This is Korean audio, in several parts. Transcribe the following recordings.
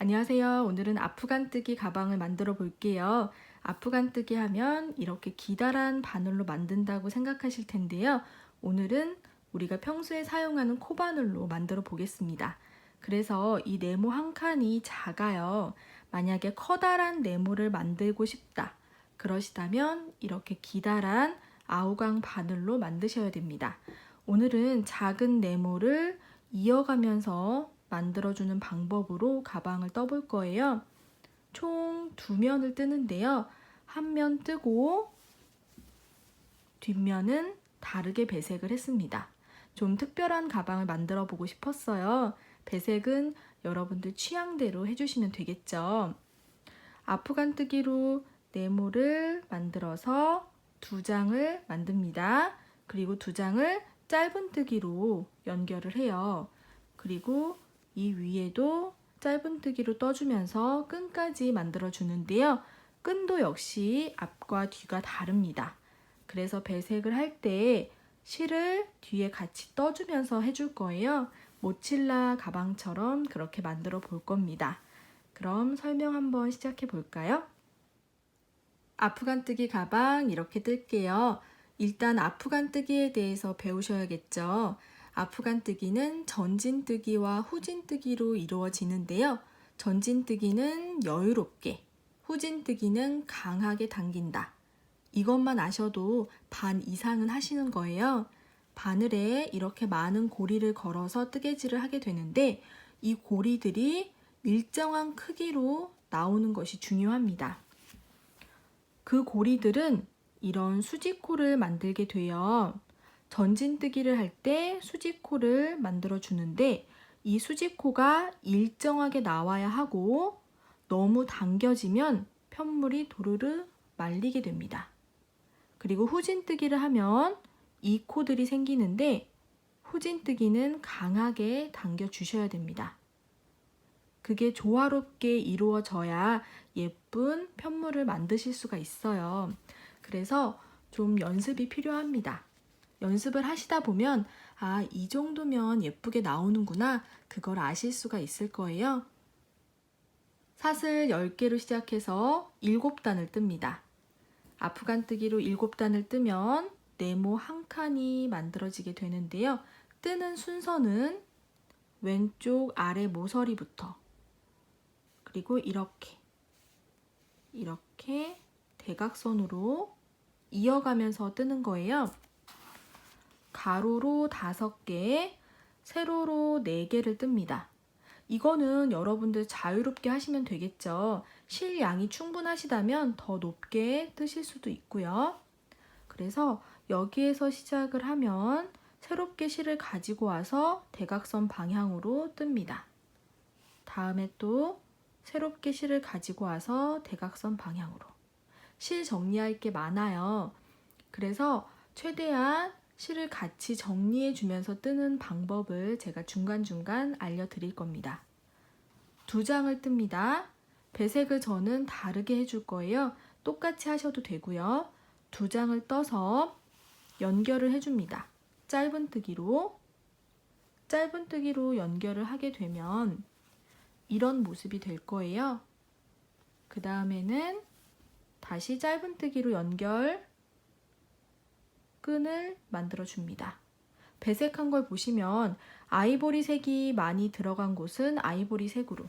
안녕하세요. 오늘은 아프간뜨기 가방을 만들어 볼게요. 아프간뜨기 하면 이렇게 기다란 바늘로 만든다고 생각하실 텐데요. 오늘은 우리가 평소에 사용하는 코바늘로 만들어 보겠습니다. 그래서 이 네모 한 칸이 작아요. 만약에 커다란 네모를 만들고 싶다. 그러시다면 이렇게 기다란 아우강 바늘로 만드셔야 됩니다. 오늘은 작은 네모를 이어가면서 만들어주는 방법으로 가방을 떠볼 거예요. 총 2면을 뜨는데요. 한 면 뜨고 뒷면은 다르게 배색을 했습니다. 좀 특별한 가방을 만들어 보고 싶었어요. 배색은 여러분들 취향대로 해주시면 되겠죠. 아프간뜨기로 네모를 만들어서 2장을 만듭니다. 그리고 2장을 짧은뜨기로 연결을 해요. 그리고 이 위에도 짧은뜨기로 떠주면서 끈까지 만들어 주는데요. 끈도 역시 앞과 뒤가 다릅니다. 그래서 배색을 할 때 실을 뒤에 같이 떠주면서 해줄 거예요. 모칠라 가방처럼 그렇게 만들어 볼 겁니다. 그럼 설명 한번 시작해 볼까요? 아프간뜨기 가방 이렇게 뜰게요. 일단 아프간뜨기에 대해서 배우셔야겠죠. 아프간뜨기는 전진뜨기와 후진뜨기로 이루어지는데요. 전진뜨기는 여유롭게, 후진뜨기는 강하게 당긴다. 이것만 아셔도 반 이상은 하시는 거예요. 바늘에 이렇게 많은 고리를 걸어서 뜨개질을 하게 되는데 이 고리들이 일정한 크기로 나오는 것이 중요합니다. 그 고리들은 이런 수직코를 만들게 돼요. 전진뜨기를 할 때 수직코를 만들어 주는데 이 수직코가 일정하게 나와야 하고 너무 당겨지면 편물이 도르르 말리게 됩니다. 그리고 후진뜨기를 하면 이 코들이 생기는데 후진뜨기는 강하게 당겨 주셔야 됩니다. 그게 조화롭게 이루어져야 예쁜 편물을 만드실 수가 있어요. 그래서 좀 연습이 필요합니다. 연습을 하시다 보면 이 정도면 예쁘게 나오는구나 그걸 아실 수가 있을 거예요. 사슬 10개로 시작해서 7단을 뜹니다. 아프간뜨기로 7단을 뜨면 네모 한 칸이 만들어지게 되는데요. 뜨는 순서는 왼쪽 아래 모서리부터 그리고 이렇게 대각선으로 이어가면서 뜨는 거예요. 가로로 5개, 세로로 4개를 뜹니다. 이거는 여러분들 자유롭게 하시면 되겠죠. 실 양이 충분하시다면 더 높게 뜨실 수도 있고요. 그래서 여기에서 시작을 하면 새롭게 실을 가지고 와서 대각선 방향으로 뜹니다. 다음에 또 새롭게 실을 가지고 와서 대각선 방향으로. 실 정리할 게 많아요. 그래서 최대한 실을 같이 정리해 주면서 뜨는 방법을 제가 중간중간 알려드릴 겁니다. 2장을 뜹니다. 배색을 저는 다르게 해줄 거예요. 똑같이 하셔도 되고요. 2장을 떠서 연결을 해줍니다. 짧은뜨기로 연결을 하게 되면 이런 모습이 될 거예요. 그 다음에는 다시 짧은뜨기로 연결 끈을 만들어 줍니다. 배색한 걸 보시면 아이보리색이 많이 들어간 곳은 아이보리색으로,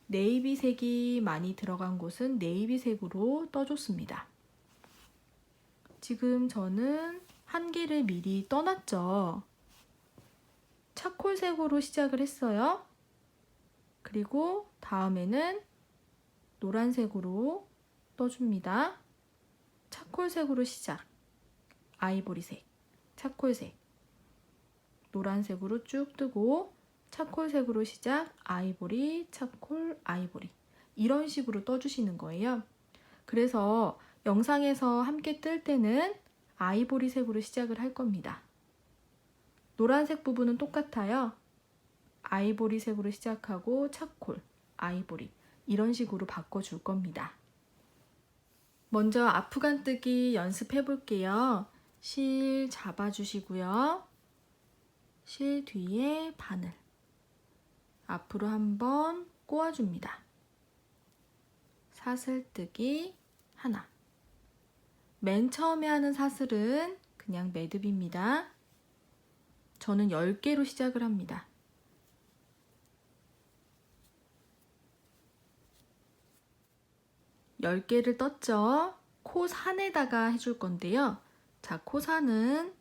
네이비색이 많이 들어간 곳은 네이비색으로 떠줬습니다. 지금 저는 한 개를 미리 떠났죠. 차콜색으로 시작을 했어요. 그리고 다음에는 노란색으로 떠줍니다. 차콜색으로 시작, 아이보리색, 차콜색, 노란색으로 쭉 뜨고 차콜색으로 시작, 아이보리, 차콜, 아이보리 이런 식으로 떠주시는 거예요. 그래서 영상에서 함께 뜰 때는 아이보리색으로 시작을 할 겁니다. 노란색 부분은 똑같아요. 아이보리색으로 시작하고 차콜, 아이보리 이런 식으로 바꿔줄 겁니다. 먼저 아프간뜨기 연습해 볼게요. 실 잡아주시고요. 실 뒤에 바늘, 앞으로 한번 꼬아줍니다. 사슬뜨기 하나. 맨 처음에 하는 사슬은 그냥 매듭입니다. 저는 10개로 시작을 합니다. 열 개를 떴죠? 코산에다가 해줄 건데요. 자, 코산은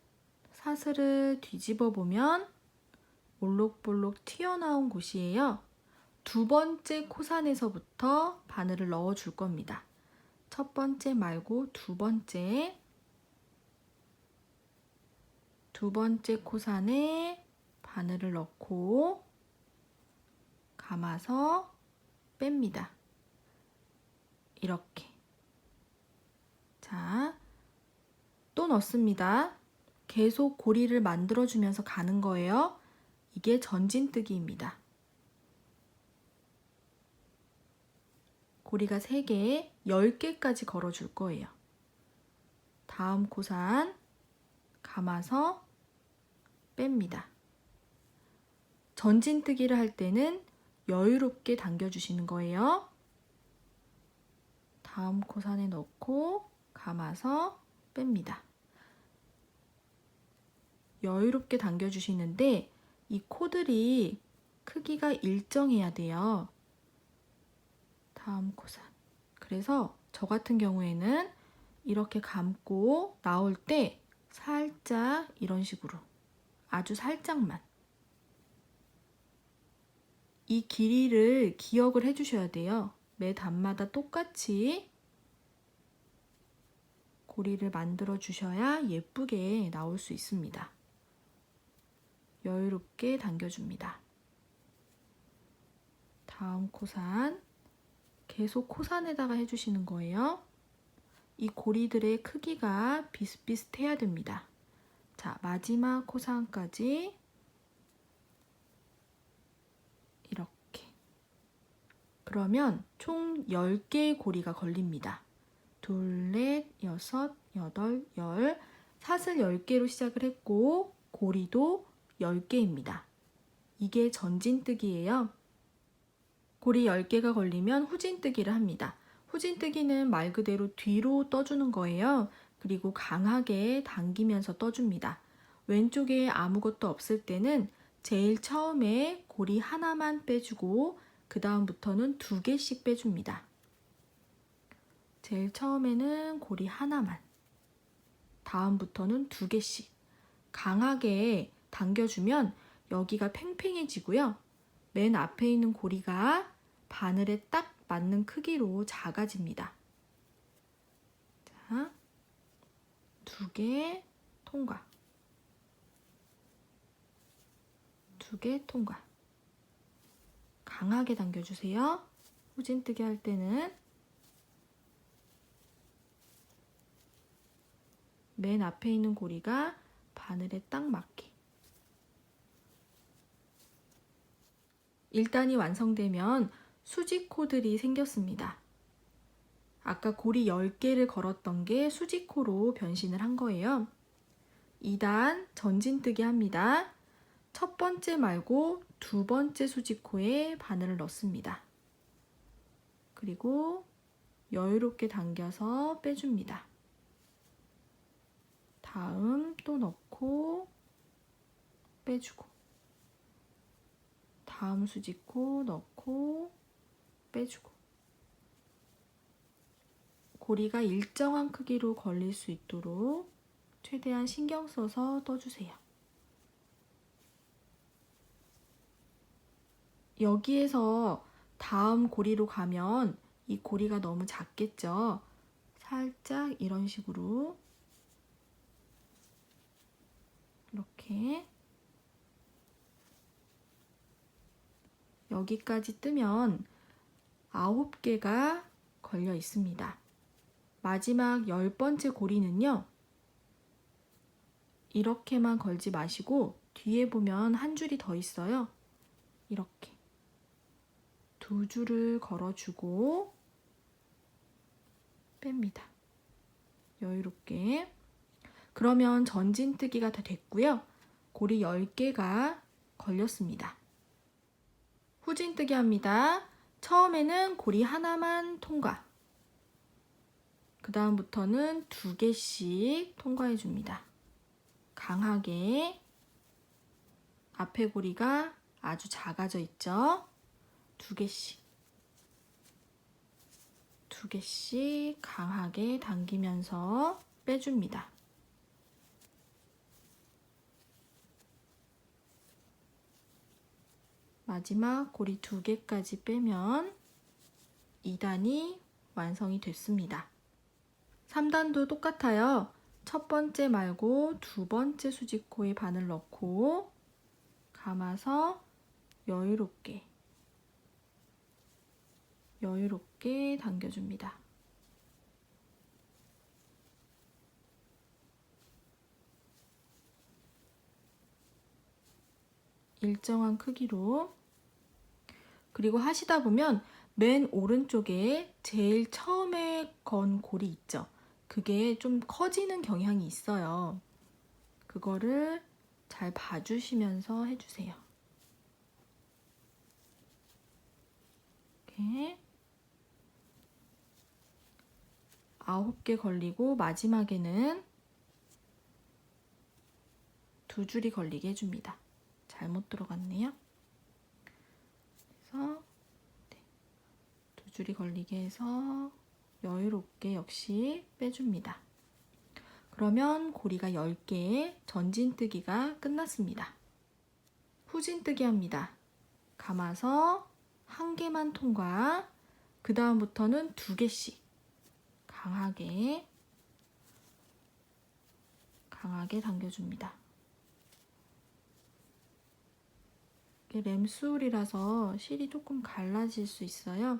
사슬을 뒤집어 보면 볼록볼록 튀어나온 곳이에요. 두 번째 코산에서부터 바늘을 넣어 줄 겁니다. 첫 번째 말고 두 번째 코산에 바늘을 넣고 감아서 뺍니다. 이렇게. 자, 또 넣습니다. 계속 고리를 만들어주면서 가는 거예요. 이게 전진뜨기입니다. 고리가 3개, 10개까지 걸어줄 거예요. 다음 코산 감아서 뺍니다. 전진뜨기를 할 때는 여유롭게 당겨주시는 거예요. 다음 코산에 넣고 감아서 뺍니다. 여유롭게 당겨주시는데 이 코들이 크기가 일정해야 돼요. 다음 코산. 그래서 저 같은 경우에는 이렇게 감고 나올 때 살짝 이런 식으로 아주 살짝만 이 길이를 기억을 해주셔야 돼요. 매 단마다 똑같이 고리를 만들어 주셔야 예쁘게 나올 수 있습니다. 여유롭게 당겨줍니다. 다음 코산 계속 코산에다가 해주시는 거예요. 이 고리들의 크기가 비슷비슷해야 됩니다. 자, 마지막 코산까지 이렇게. 그러면 총 10개의 고리가 걸립니다. 둘, 넷, 여섯, 여덟, 열. 사슬 10개로 시작을 했고 고리도 10개입니다. 이게 전진뜨기예요. 고리 10개가 걸리면 후진뜨기를 합니다. 후진뜨기는 말 그대로 뒤로 떠주는 거예요. 그리고 강하게 당기면서 떠줍니다. 왼쪽에 아무것도 없을 때는 제일 처음에 고리 하나만 빼주고 그 다음부터는 2개씩 빼줍니다. 제일 처음에는 고리 하나만, 다음부터는 2개씩 강하게 당겨주면 여기가 팽팽해지고요. 맨 앞에 있는 고리가 바늘에 딱 맞는 크기로 작아집니다. 자, 2개 통과. 2개 통과. 강하게 당겨주세요. 후진뜨기 할 때는 맨 앞에 있는 고리가 바늘에 딱 맞게. 1단이 완성되면 수직코들이 생겼습니다. 아까 고리 10개를 걸었던 게 수직코로 변신을 한 거예요. 2단 전진뜨기 합니다. 첫 번째 말고 두 번째 수직코에 바늘을 넣습니다. 그리고 여유롭게 당겨서 빼줍니다. 다음 또 넣고 빼주고, 다음 수직코 넣고 빼주고. 고리가 일정한 크기로 걸릴 수 있도록 최대한 신경 써서 떠주세요. 여기에서 다음 고리로 가면 이 고리가 너무 작겠죠? 살짝 이런 식으로 이렇게 여기까지 뜨면 9개가 걸려 있습니다. 마지막 10번째 고리는요, 이렇게만 걸지 마시고 뒤에 보면 한 줄이 더 있어요. 이렇게 2줄을 걸어주고 뺍니다. 여유롭게. 그러면 전진뜨기가 다 됐고요. 고리 10개가 걸렸습니다. 후진뜨기 합니다. 처음에는 고리 하나만 통과. 그 다음부터는 2개씩 통과해 줍니다. 강하게. 앞에 고리가 아주 작아져 있죠? 2개씩. 2개씩 강하게 당기면서 빼줍니다. 마지막 고리 2개까지 빼면 2단이 완성이 됐습니다. 3단도 똑같아요. 첫 번째 말고 두 번째 수직코에 바늘 넣고 감아서 여유롭게 당겨줍니다. 일정한 크기로. 그리고 하시다 보면 맨 오른쪽에 제일 처음에 건 고리 있죠? 그게 좀 커지는 경향이 있어요. 그거를 잘 봐주시면서 해주세요. 이렇게 9개 걸리고 마지막에는 2줄이 걸리게 해줍니다. 잘못 들어갔네요. 그래서 2줄이 걸리게 해서 여유롭게 역시 빼줍니다. 그러면 고리가 10개, 전진뜨기가 끝났습니다. 후진뜨기 합니다. 감아서 1개만 통과. 그 다음부터는 2개씩 강하게 당겨줍니다. 램술이라서 실이 조금 갈라질 수 있어요.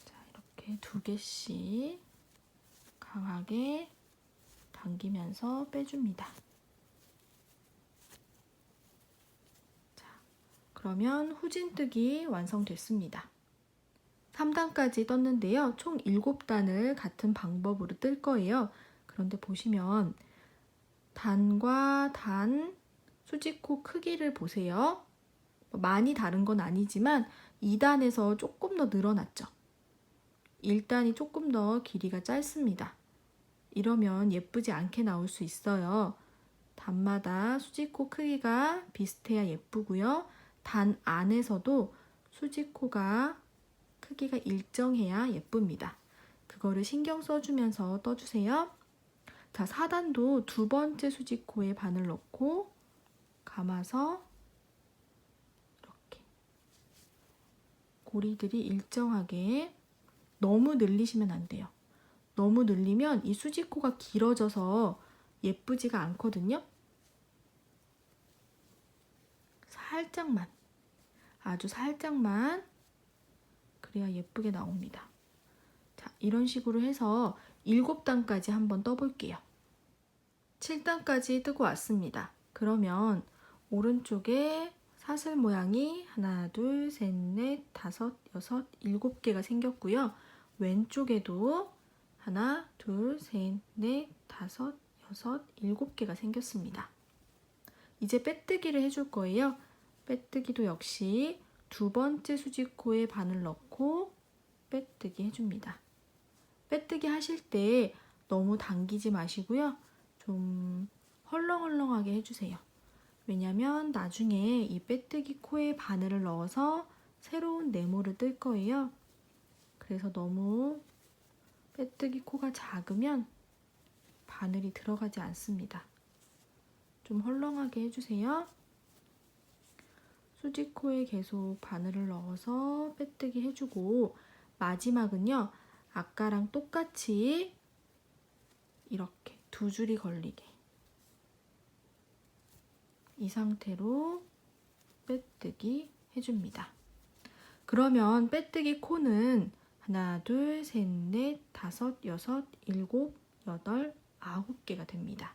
자, 이렇게 2개씩 강하게 당기면서 빼줍니다. 자, 그러면 후진뜨기 완성됐습니다. 3단까지 떴는데요. 총 7단을 같은 방법으로 뜰 거예요. 그런데 보시면 단과 단 수직코 크기를 보세요. 많이 다른 건 아니지만 2단에서 조금 더 늘어났죠. 1단이 조금 더 길이가 짧습니다. 이러면 예쁘지 않게 나올 수 있어요. 단마다 수직코 크기가 비슷해야 예쁘고요. 단 안에서도 수직코가 크기가 일정해야 예쁩니다. 그거를 신경 써주면서 떠주세요. 자, 4단도 두 번째 수직코에 바늘 넣고 감아서 이렇게 고리들이 일정하게. 너무 늘리시면 안 돼요. 너무 늘리면 이 수직코가 길어져서 예쁘지가 않거든요. 살짝만, 아주 살짝만, 그래야 예쁘게 나옵니다. 자, 이런 식으로 해서 7단까지 한번 떠볼게요. 7단까지 뜨고 왔습니다. 그러면 오른쪽에 사슬 모양이 하나, 둘, 셋, 넷, 다섯, 여섯, 7개가 생겼고요. 왼쪽에도 하나, 둘, 셋, 넷, 다섯, 여섯, 7개가 생겼습니다. 이제 빼뜨기를 해줄 거예요. 빼뜨기도 역시 두 번째 수직코에 바늘 넣고 빼뜨기 해줍니다. 빼뜨기 하실 때 너무 당기지 마시고요. 좀 헐렁헐렁하게 해주세요. 왜냐면 나중에 이 빼뜨기 코에 바늘을 넣어서 새로운 네모를 뜰 거예요. 그래서 너무 빼뜨기 코가 작으면 바늘이 들어가지 않습니다. 좀 헐렁하게 해주세요. 수직코에 계속 바늘을 넣어서 빼뜨기 해주고 마지막은요. 아까랑 똑같이 이렇게 2줄이 걸리게 이 상태로 빼뜨기 해줍니다. 그러면 빼뜨기 코는 하나, 둘, 셋, 넷, 다섯, 여섯, 7, 8, 9개가 됩니다.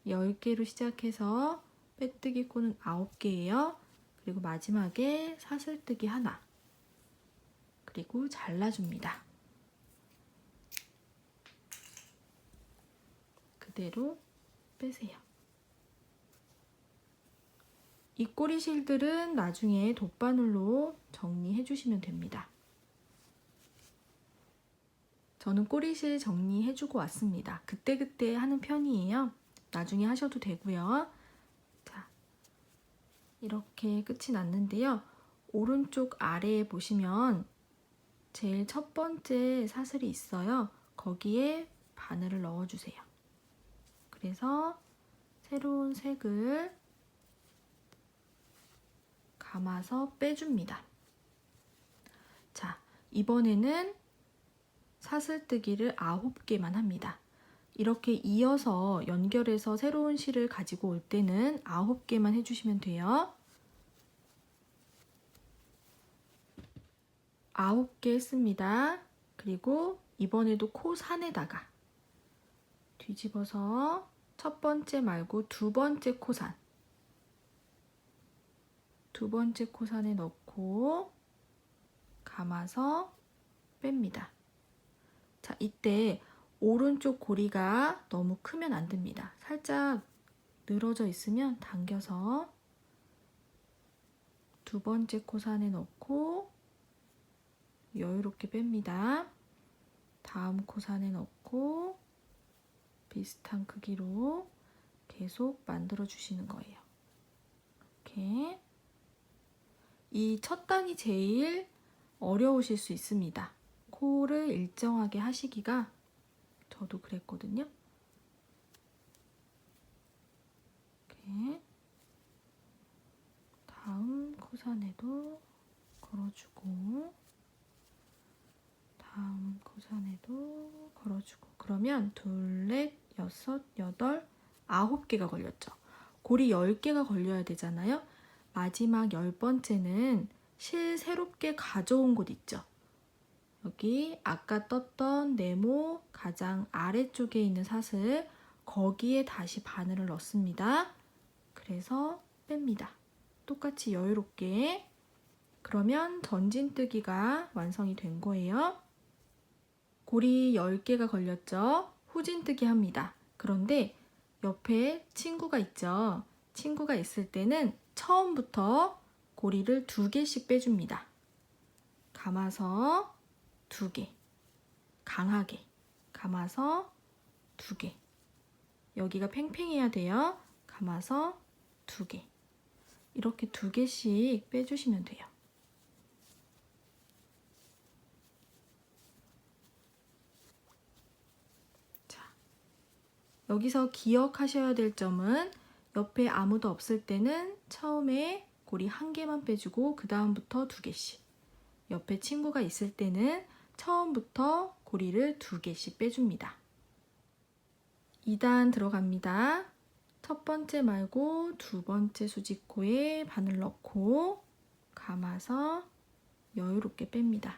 10개로 시작해서 빼뜨기 코는 9개예요. 그리고 마지막에 사슬뜨기 하나. 그리고 잘라줍니다. 그대로 빼세요. 이 꼬리실들은 나중에 돗바늘로 정리해 주시면 됩니다. 저는 꼬리실 정리해 주고 왔습니다. 그때그때 하는 편이에요. 나중에 하셔도 되고요. 자, 이렇게 끝이 났는데요. 오른쪽 아래에 보시면 제일 첫 번째 사슬이 있어요. 거기에 바늘을 넣어주세요. 그래서 새로운 색을 감아서 빼줍니다. 자, 이번에는 사슬뜨기를 9개만 합니다. 이렇게 이어서 연결해서 새로운 실을 가지고 올 때는 9개만 해주시면 돼요. 9개 했습니다. 그리고 이번에도 코산에다가 뒤집어서 첫 번째 말고 두 번째 코산, 두 번째 코산에 넣고 감아서 뺍니다. 자, 이때 오른쪽 고리가 너무 크면 안 됩니다. 살짝 늘어져 있으면 당겨서 두 번째 코산에 넣고 여유롭게 뺍니다. 다음 코산에 넣고 비슷한 크기로 계속 만들어 주시는 거예요. 이렇게. 이 첫 단이 제일 어려우실 수 있습니다. 코를 일정하게 하시기가, 저도 그랬거든요. 이렇게. 다음 코산에도 걸어주고, 다음 코산에도 걸어주고. 그러면 둘, 넷, 여섯, 여덟, 9개가 걸렸죠. 고리 10개가 걸려야 되잖아요. 마지막 10번째는 실 새롭게 가져온 곳 있죠. 여기 아까 떴던 네모 가장 아래쪽에 있는 사슬, 거기에 다시 바늘을 넣습니다. 그래서 뺍니다. 똑같이 여유롭게. 그러면 전진뜨기가 완성이 된 거예요. 고리 10개가 걸렸죠. 후진뜨기 합니다. 그런데 옆에 친구가 있죠. 친구가 있을 때는 처음부터 고리를 2개씩 빼줍니다. 감아서 2개, 강하게 감아서 2개. 여기가 팽팽해야 돼요. 감아서 2개. 이렇게 2개씩 빼주시면 돼요. 자, 여기서 기억하셔야 될 점은 옆에 아무도 없을 때는 처음에 고리 1개만 빼주고 그 다음부터 2개씩. 옆에 친구가 있을 때는 처음부터 고리를 2개씩 빼줍니다. 2단 들어갑니다. 첫 번째 말고 두 번째 수직코에 바늘 넣고 감아서 여유롭게 뺍니다.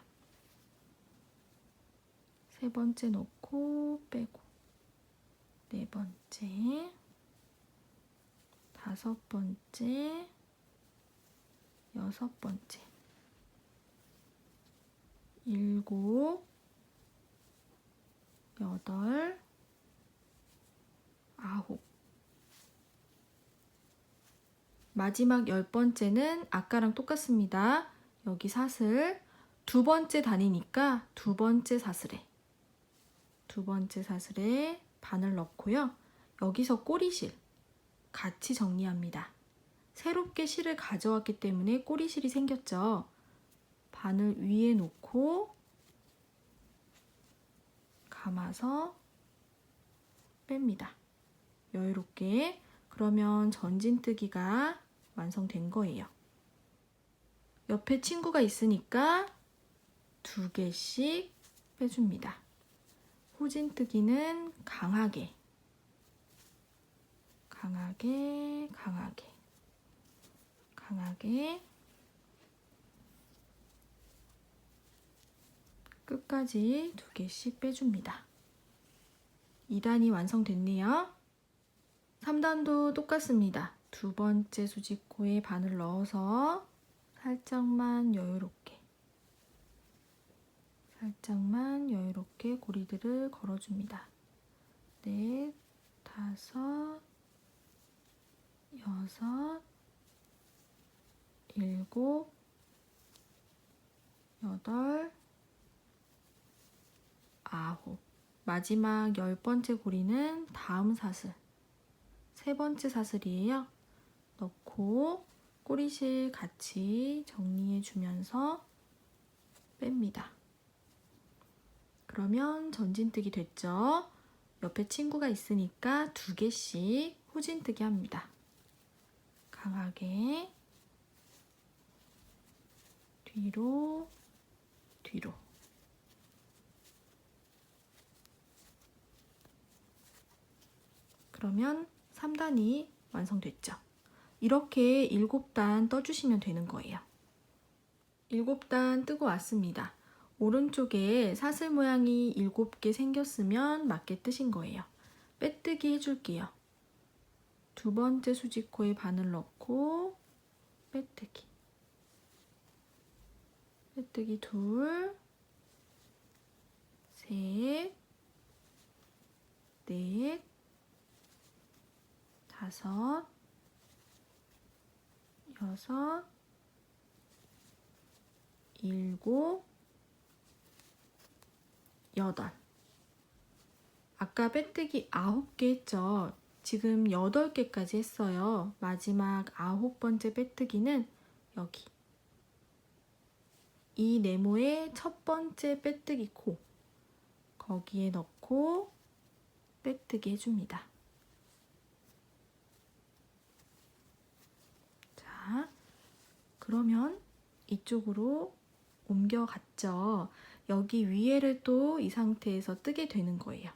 세 번째 넣고 빼고, 네 번째, 다섯 번째, 여섯 번째, 일곱, 여덟, 아홉. 마지막 10번째는 아까랑 똑같습니다. 여기 사슬 두 번째 단이니까 두 번째 사슬에 바늘 넣고요. 여기서 꼬리실 같이 정리합니다. 새롭게 실을 가져왔기 때문에 꼬리실이 생겼죠. 바늘 위에 놓고 감아서 뺍니다. 여유롭게. 그러면 전진뜨기가 완성된 거예요. 옆에 친구가 있으니까 2개씩 빼줍니다. 후진뜨기는 강하게, 강하게, 강하게, 강하게 끝까지 2개씩 빼줍니다. 2단이 완성됐네요. 3단도 똑같습니다. 두 번째 수직코에 바늘 넣어서 살짝만 여유롭게 고리들을 걸어줍니다. 넷, 다섯, 여섯, 일곱, 여덟, 아홉. 마지막 10번째 고리는 다음 사슬, 세 번째 사슬이에요. 넣고 꼬리실 같이 정리해 주면서 뺍니다. 그러면 전진뜨기 됐죠? 옆에 친구가 있으니까 2개씩 후진뜨기 합니다. 강하게 뒤로 뒤로. 그러면 3단이 완성됐죠. 이렇게 7단 떠주시면 되는 거예요. 7단 뜨고 왔습니다. 오른쪽에 사슬 모양이 7개 생겼으면 맞게 뜨신 거예요. 빼뜨기 해줄게요. 2번째 수직코에 바늘 넣고 빼뜨기. 빼뜨기 2, 셋, 넷, 5, 6, 7, 8. 아까 빼뜨기 9개 했죠? 지금 8개까지 했어요. 마지막 9번째 빼뜨기는 여기. 이 네모의 첫 번째 빼뜨기 코. 거기에 넣고 빼뜨기 해줍니다. 자, 그러면 이쪽으로 옮겨갔죠. 여기 위에를 또 이 상태에서 뜨게 되는 거예요.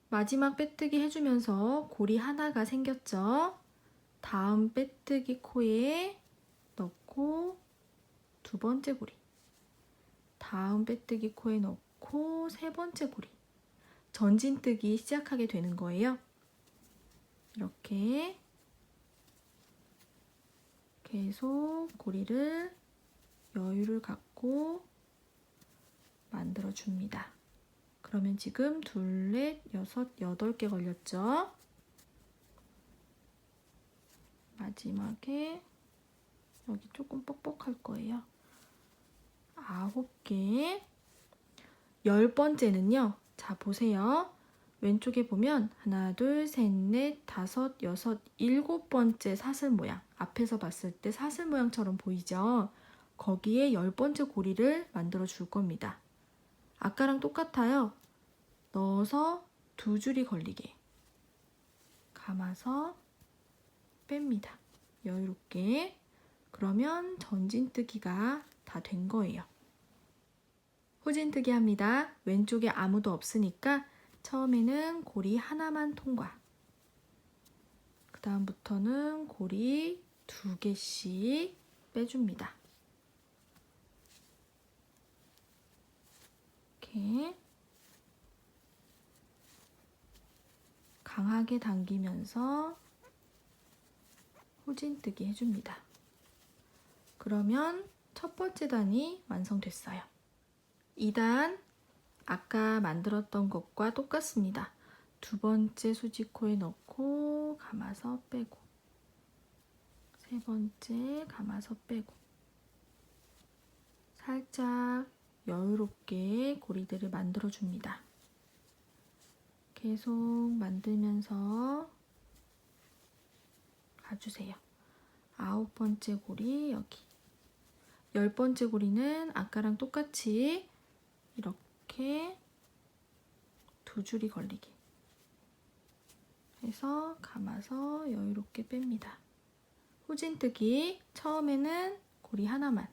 마지막 빼뜨기 해주면서 고리 하나가 생겼죠. 다음 빼뜨기 코에 넣고 2번째 고리. 다음 빼뜨기 코에 넣고 3번째 고리. 전진뜨기 시작하게 되는 거예요. 이렇게 계속 고리를 여유를 갖고 만들어 줍니다. 그러면 지금 2, 4, 6, 8개 걸렸죠? 마지막에 여기 조금 뻑뻑할 거예요. 9개. 10번째는요. 자, 보세요. 왼쪽에 보면 하나, 둘, 셋, 넷, 5, 6, 7번째 사슬 모양. 앞에서 봤을 때 사슬 모양처럼 보이죠? 거기에 10번째 고리를 만들어 줄 겁니다. 아까랑 똑같아요. 넣어서 2줄이 걸리게 감아서 뺍니다. 여유롭게. 그러면 전진뜨기가 다 된 거예요. 후진뜨기 합니다. 왼쪽에 아무도 없으니까 처음에는 고리 하나만 통과. 그 다음부터는 고리 2개씩 빼줍니다. 이렇게 강하게 당기면서 후진뜨기 해줍니다. 그러면 첫 번째 단이 완성됐어요. 2단 아까 만들었던 것과 똑같습니다. 2번째 수직코에 넣고 감아서 빼고 3번째 감아서 빼고 살짝 여유롭게 고리들을 만들어 줍니다. 계속 만들면서 가주세요. 9번째 고리 여기. 10번째 고리는 아까랑 똑같이 이렇게 2줄이 걸리게 해서 감아서 여유롭게 뺍니다. 후진뜨기 처음에는 고리 하나만,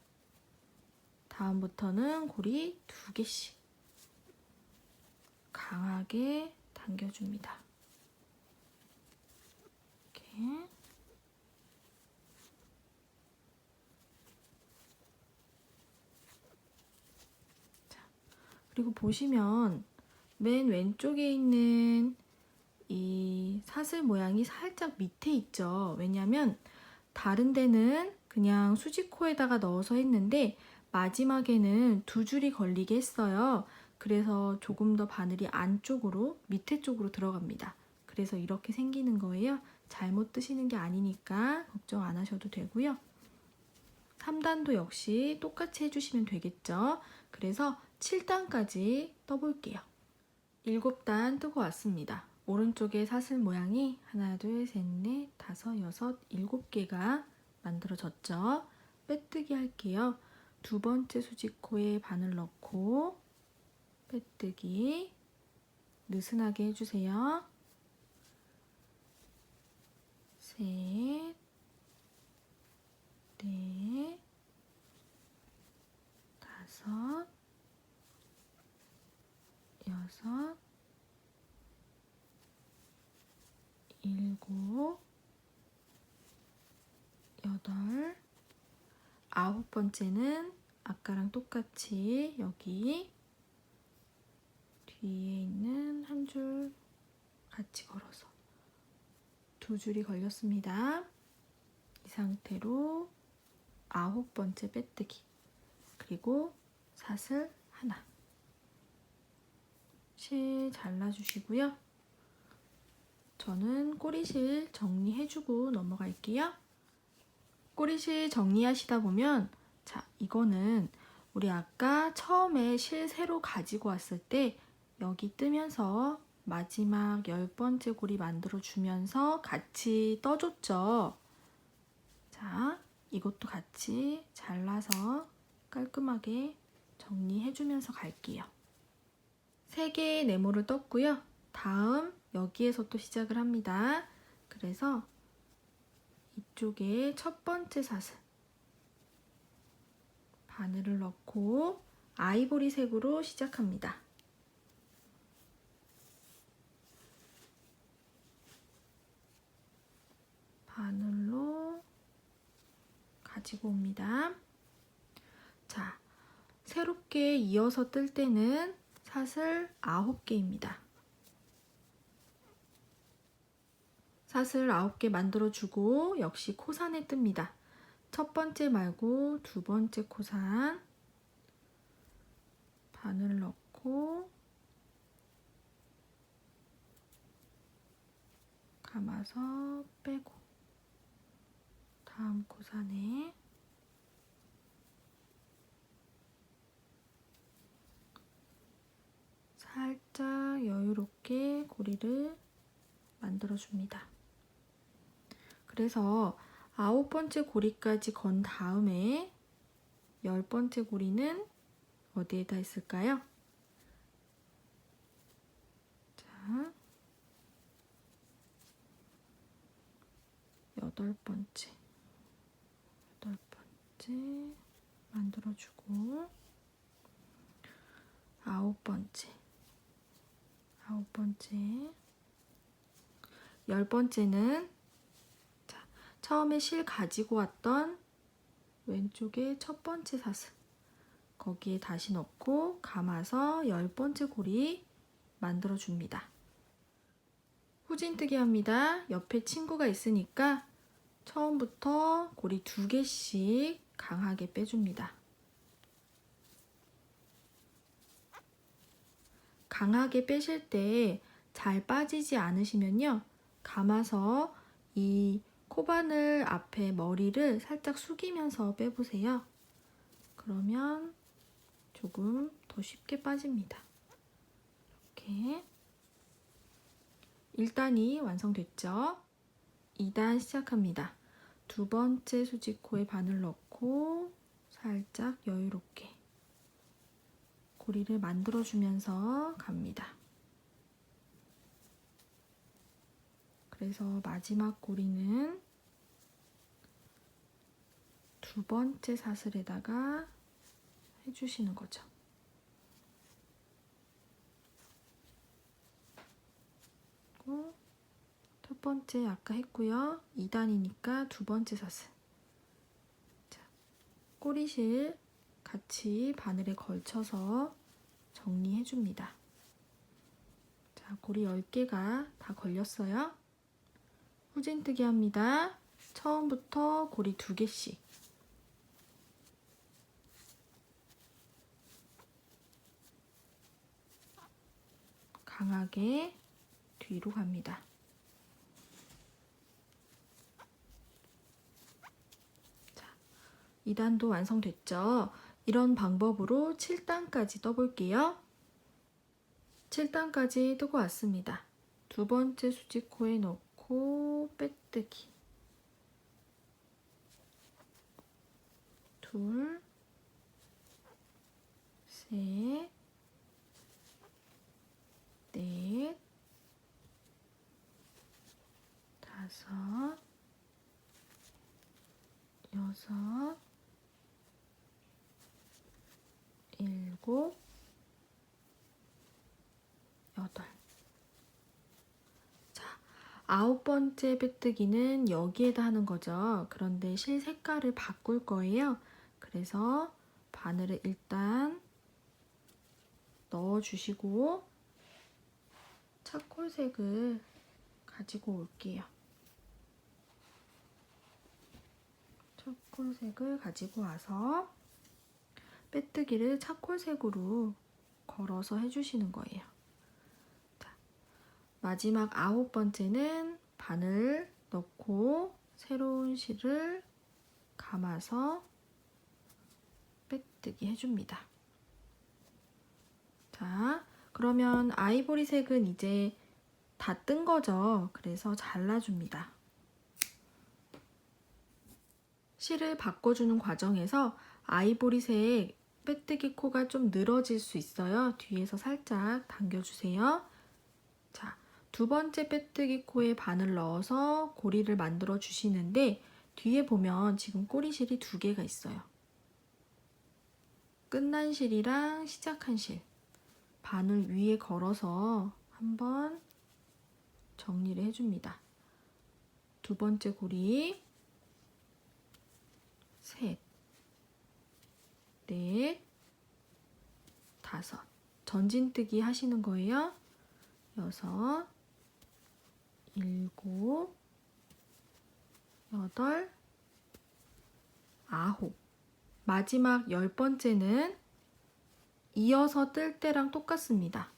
다음부터는 고리 2개씩 강하게 당겨줍니다. 이렇게 그리고 보시면 맨 왼쪽에 있는 이 사슬 모양이 살짝 밑에 있죠. 왜냐면 다른 데는 그냥 수직코에다가 넣어서 했는데 마지막에는 2줄이 걸리게 했어요. 그래서 조금 더 바늘이 안쪽으로 밑에 쪽으로 들어갑니다. 그래서 이렇게 생기는 거예요. 잘못 뜨시는 게 아니니까 걱정 안 하셔도 되고요. 3단도 역시 똑같이 해주시면 되겠죠. 그래서 7단까지 떠볼게요. 7단 뜨고 왔습니다. 오른쪽에 사슬 모양이 하나, 둘, 셋, 넷, 다섯, 여섯, 7개가 만들어졌죠. 빼뜨기 할게요. 두 번째 수직코에 바늘 넣고 빼뜨기 느슨하게 해주세요. 셋, 넷, 다섯, 여섯, 일곱, 여덟, 9번째는 아까랑 똑같이 여기 뒤에 있는 한 줄 같이 걸어서 2줄이 걸렸습니다. 이 상태로 9번째 빼뜨기, 그리고 사슬 하나, 실 잘라주시고요. 저는 꼬리실 정리해주고 넘어갈게요. 꼬리실 정리하시다 보면, 자, 이거는 우리 아까 처음에 실 세로 가지고 왔을 때 여기 뜨면서 마지막 10번째 고리 만들어 주면서 같이 떠줬죠. 자, 이것도 같이 잘라서 깔끔하게 정리해 주면서 갈게요. 3개의 네모를 떴고요. 다음 여기에서 또 시작을 합니다. 그래서 이쪽에 첫 번째 사슬 바늘을 넣고 아이보리 색으로 시작합니다. 바늘로 가지고 옵니다. 자, 새롭게 이어서 뜰 때는 사슬 9개입니다. 사슬 9개 만들어주고 역시 코산에 뜹니다. 첫 번째 말고 두 번째 코산 바늘 넣고 감아서 빼고 다음 코산에 살짝 여유롭게 고리를 만들어줍니다. 그래서 9번째 고리까지 건 다음에 10번째 고리는 어디에다 했을까요? 자, 8번째 만들어주고 9번째 10번째는 처음에 실 가지고 왔던 왼쪽에 첫 번째 사슬 거기에 다시 넣고 감아서 10번째 고리 만들어 줍니다. 후진뜨기 합니다. 옆에 친구가 있으니까 처음부터 고리 2개씩 강하게 빼줍니다. 강하게 빼실 때 잘 빠지지 않으시면요, 감아서 이 코바늘 앞에 머리를 살짝 숙이면서 빼보세요. 그러면 조금 더 쉽게 빠집니다. 이렇게 1단이 완성됐죠? 2단 시작합니다. 두 번째 수직코에 바늘 넣고 살짝 여유롭게 고리를 만들어주면서 갑니다. 그래서 마지막 고리는 두 번째 사슬에다가 해주시는 거죠. 그리고 첫 번째 아까 했고요. 2단이니까 두 번째 사슬. 자, 꼬리실 같이 바늘에 걸쳐서 정리해줍니다. 자, 고리 10개가 다 걸렸어요. 후진뜨기 합니다. 처음부터 고리 2개씩. 강하게 뒤로 갑니다. 자, 2단도 완성됐죠? 이런 방법으로 7단까지 떠볼게요. 7단까지 뜨고 왔습니다. 두 번째 수직코에 넣고 빼뜨기. 둘, 셋, 넷, 다섯, 여섯, 일곱, 여덟. 자, 9번째 빼뜨기는 여기에다 하는 거죠. 그런데 실 색깔을 바꿀 거예요. 그래서 바늘을 일단 넣어주시고 차콜색을 가지고 올게요. 차콜색을 가지고 와서 빼뜨기를 차콜색으로 걸어서 해주시는 거예요. 자, 마지막 9번째는 바늘 넣고 새로운 실을 감아서 빼뜨기 해줍니다. 자, 그러면 아이보리색은 이제 다 뜬 거죠. 그래서 잘라줍니다. 실을 바꿔주는 과정에서 아이보리색 빼뜨기 코가 좀 늘어질 수 있어요. 뒤에서 살짝 당겨주세요. 자, 두 번째 빼뜨기 코에 바늘 넣어서 고리를 만들어 주시는데 뒤에 보면 지금 꼬리실이 2개가 있어요. 끝난 실이랑 시작한 실. 바늘 위에 걸어서 한번 정리를 해줍니다. 두 번째 고리, 셋, 넷, 다섯. 전진뜨기 하시는 거예요. 여섯, 일곱, 여덟, 아홉. 마지막 10번째는 이어서 뜰 때랑 똑같습니다.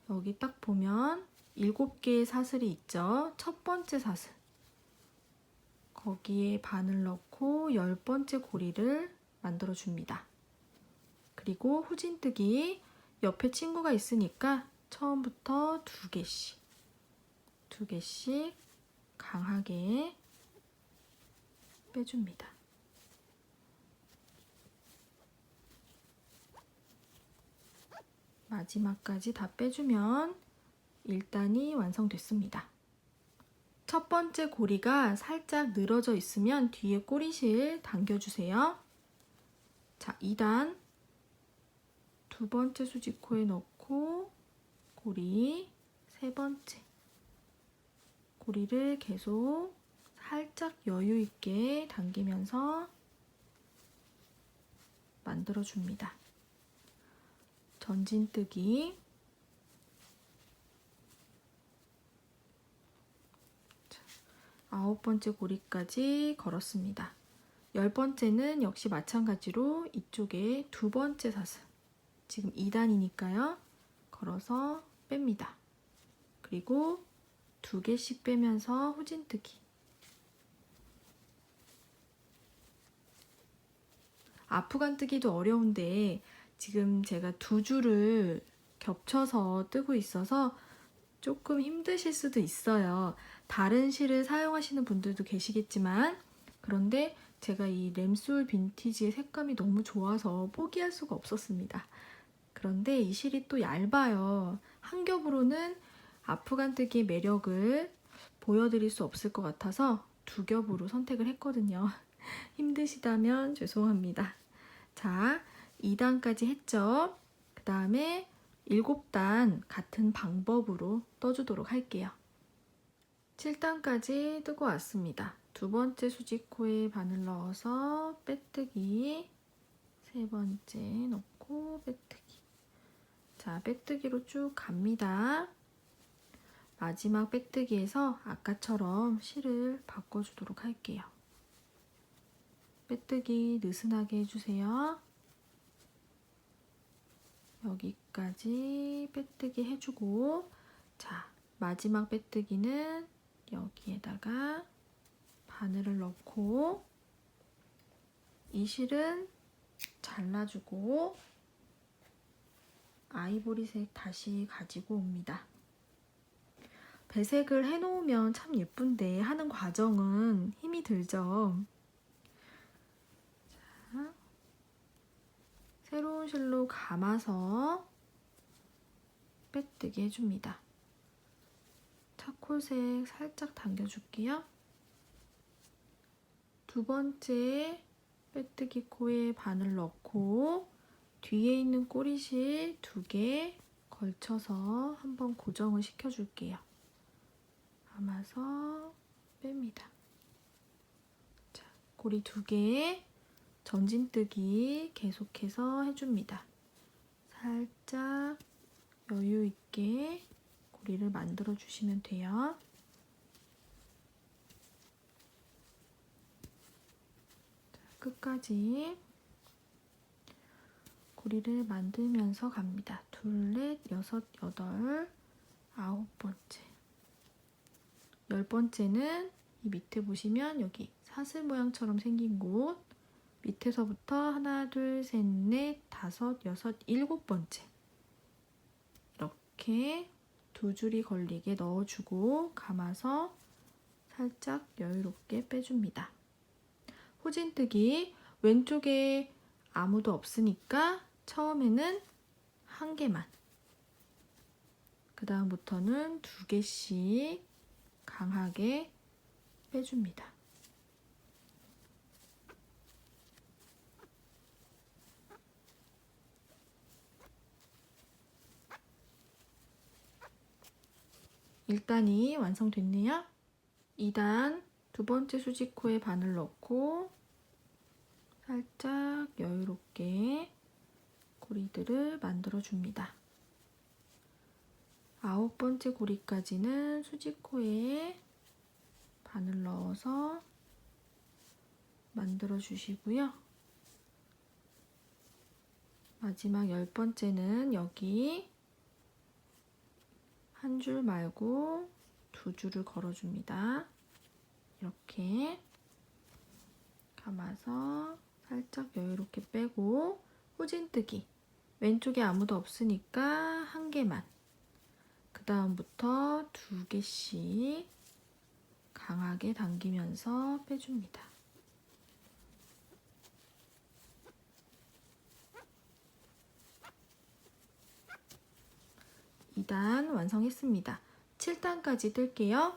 여기 딱 보면 7개의 사슬이 있죠. 첫 번째 사슬. 거기에 바늘 넣고 10번째 고리를 만들어 줍니다. 그리고 후진뜨기. 옆에 친구가 있으니까 처음부터 2개씩. 2개씩 강하게 빼줍니다. 마지막까지 다 빼주면 1단이 완성됐습니다. 첫 번째 고리가 살짝 늘어져 있으면 뒤에 꼬리실 당겨주세요. 자, 2단 두 번째 수직코에 넣고 고리 세 번째 고리를 계속 살짝 여유 있게 당기면서 만들어줍니다. 전진뜨기. 9번째 고리까지 걸었습니다. 10번째는 역시 마찬가지로 이쪽에 두 번째 사슬, 지금 2단이니까요. 걸어서 뺍니다. 그리고 2개씩 빼면서 후진뜨기. 아프간뜨기도 어려운데 지금 제가 2줄을 겹쳐서 뜨고 있어서 조금 힘드실 수도 있어요. 다른 실을 사용하시는 분들도 계시겠지만, 그런데 제가 이 램솔 빈티지의 색감이 너무 좋아서 포기할 수가 없었습니다. 그런데 이 실이 또 얇아요. 한 겹으로는 아프간뜨기의 매력을 보여드릴 수 없을 것 같아서 2겹으로 선택을 했거든요. 힘드시다면 죄송합니다. 자, 2단까지 했죠? 그 다음에 7단 같은 방법으로 떠주도록 할게요. 7단까지 뜨고 왔습니다. 두 번째 수직코에 바늘 넣어서 빼뜨기, 세 번째 넣고 빼뜨기. 자, 빼뜨기로 쭉 갑니다. 마지막 빼뜨기에서 아까처럼 실을 바꿔주도록 할게요. 빼뜨기 느슨하게 해주세요. 여기까지 빼뜨기 해주고, 자, 마지막 빼뜨기는 여기에다가 바늘을 넣고 이 실은 잘라주고 아이보리색 다시 가지고 옵니다. 배색을 해놓으면 참 예쁜데 하는 과정은 힘이 들죠. 자, 새로운 실로 감아서 빼뜨기 해줍니다. 차콜색 살짝 당겨줄게요. 두 번째 빼뜨기 코에 바늘 넣고 뒤에 있는 꼬리실 2개 걸쳐서 한번 고정을 시켜줄게요. 감아서 뺍니다. 자, 고리 2개 전진뜨기 계속해서 해줍니다. 살짝 여유 있게 고리를 만들어 주시면 돼요. 자, 끝까지 고리를 만들면서 갑니다. 2, 4, 6, 8, 9번째. 10번째는 이 밑에 보시면 여기 사슬 모양처럼 생긴 곳 밑에서부터 하나, 둘, 셋, 넷, 다섯, 여섯, 7번째 이렇게 2줄이 걸리게 넣어주고 감아서 살짝 여유롭게 빼줍니다. 후진뜨기 왼쪽에 아무도 없으니까 처음에는 1개만 그 다음부터는 2개씩 강하게 빼줍니다. 일단이 완성됐네요. 2단 두 번째 수직코에 바늘 넣고 살짝 여유롭게 고리들을 만들어 줍니다. 9번째 고리까지는 수직코에 바늘 넣어서 만들어 주시고요. 마지막 10번째는 여기 한 줄 말고 2줄을 걸어줍니다. 이렇게 감아서 살짝 여유롭게 빼고 후진뜨기 왼쪽에 아무도 없으니까 1개만 그 다음부터 2개씩 강하게 당기면서 빼줍니다. (2단) 완성했습니다. 7단까지 뜰게요.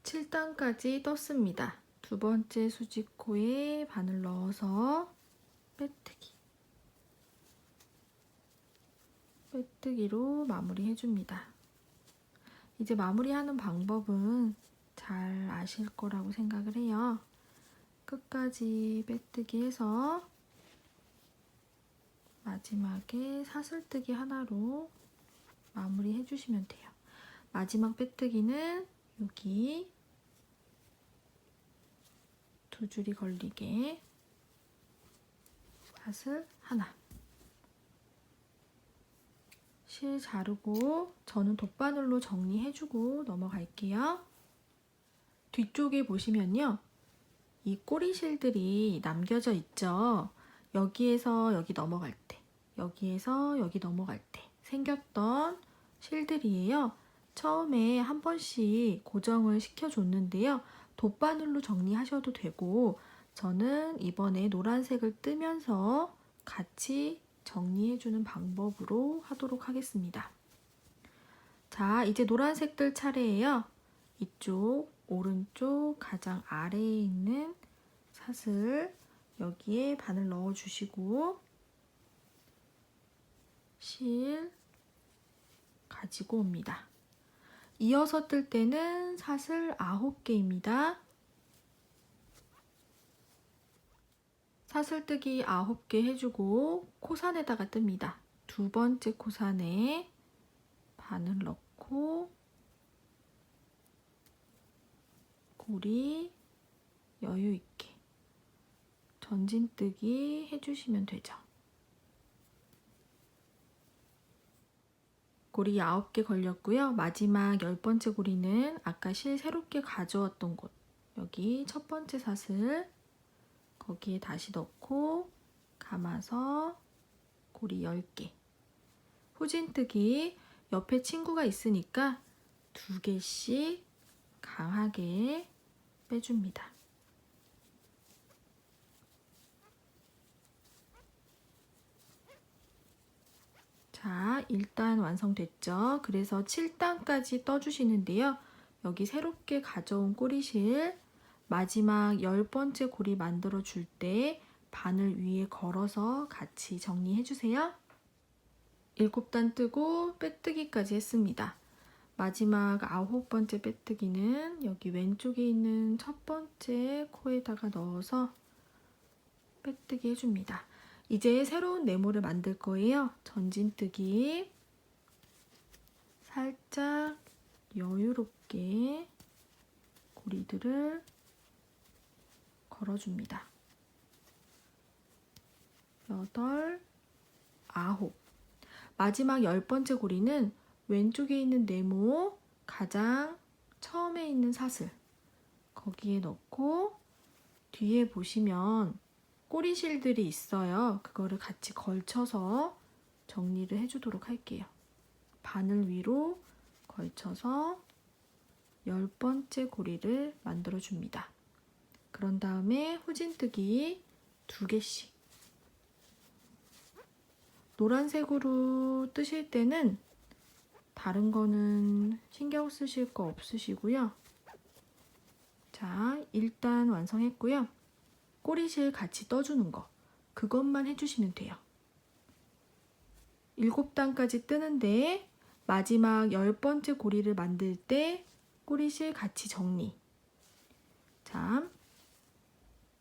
7단까지 떴습니다. 두 번째 수직코에 바늘 넣어서 빼뜨기로 마무리 해줍니다. 이제 마무리하는 방법은 잘 아실 거라고 생각을 해요. 끝까지 빼뜨기 해서 마지막에 사슬뜨기 하나로 마무리 해주시면 돼요. 마지막 빼뜨기는 여기 2줄이 걸리게 사슬 하나 실 자르고 저는 돗바늘로 정리해주고 넘어갈게요. 뒤쪽에 보시면요. 이 꼬리실들이 남겨져 있죠. 여기에서 여기 넘어갈 때, 여기에서 여기 넘어갈 때 생겼던 실들이에요. 처음에 한 번씩 고정을 시켜줬는데요. 돗바늘로 정리하셔도 되고 저는 이번에 노란색을 뜨면서 같이 정리해주는 방법으로 하도록 하겠습니다. 자, 이제 노란색들 차례예요. 이쪽 오른쪽 가장 아래에 있는 사슬 여기에 바늘 넣어주시고 실 가지고 옵니다. 이어서 뜰 때는 사슬 9개입니다. 사슬뜨기 9개 해주고 코산에다가 뜹니다. 두 번째 코산에 바늘 넣고 고리 여유 있게 전진뜨기 해주시면 되죠. 고리 9개 걸렸고요. 마지막 10번째 고리는 아까 실 새롭게 가져왔던 곳 여기 첫 번째 사슬 거기에 다시 넣고 감아서 고리 10개. 후진뜨기 옆에 친구가 있으니까 2개씩 강하게 빼줍니다. 자, 일단 완성됐죠? 그래서 7단까지 떠주시는데요. 여기 새롭게 가져온 꼬리실 마지막 10번째 고리 만들어 줄 때 바늘 위에 걸어서 같이 정리해 주세요. 7단 뜨고 빼뜨기까지 했습니다. 마지막 9번째 빼뜨기는 여기 왼쪽에 있는 첫 번째 코에다가 넣어서 빼뜨기 해줍니다. 이제 새로운 네모를 만들 거예요. 전진뜨기 살짝 여유롭게 고리들을 걸어줍니다. 8, 9. 마지막 10번째 고리는 왼쪽에 있는 네모 가장 처음에 있는 사슬 거기에 넣고 뒤에 보시면 꼬리실들이 있어요. 그거를 같이 걸쳐서 정리를 해주도록 할게요. 바늘 위로 걸쳐서 10번째 고리를 만들어 줍니다. 그런 다음에 후진뜨기 2개씩. 노란색으로 뜨실 때는 다른 거는 신경 쓰실 거 없으시고요. 자, 일단 완성했고요. 꼬리실 같이 떠주는 거 그것만 해주시면 돼요. 7단까지 뜨는데 마지막 10번째 고리를 만들 때 꼬리실 같이 정리. 자,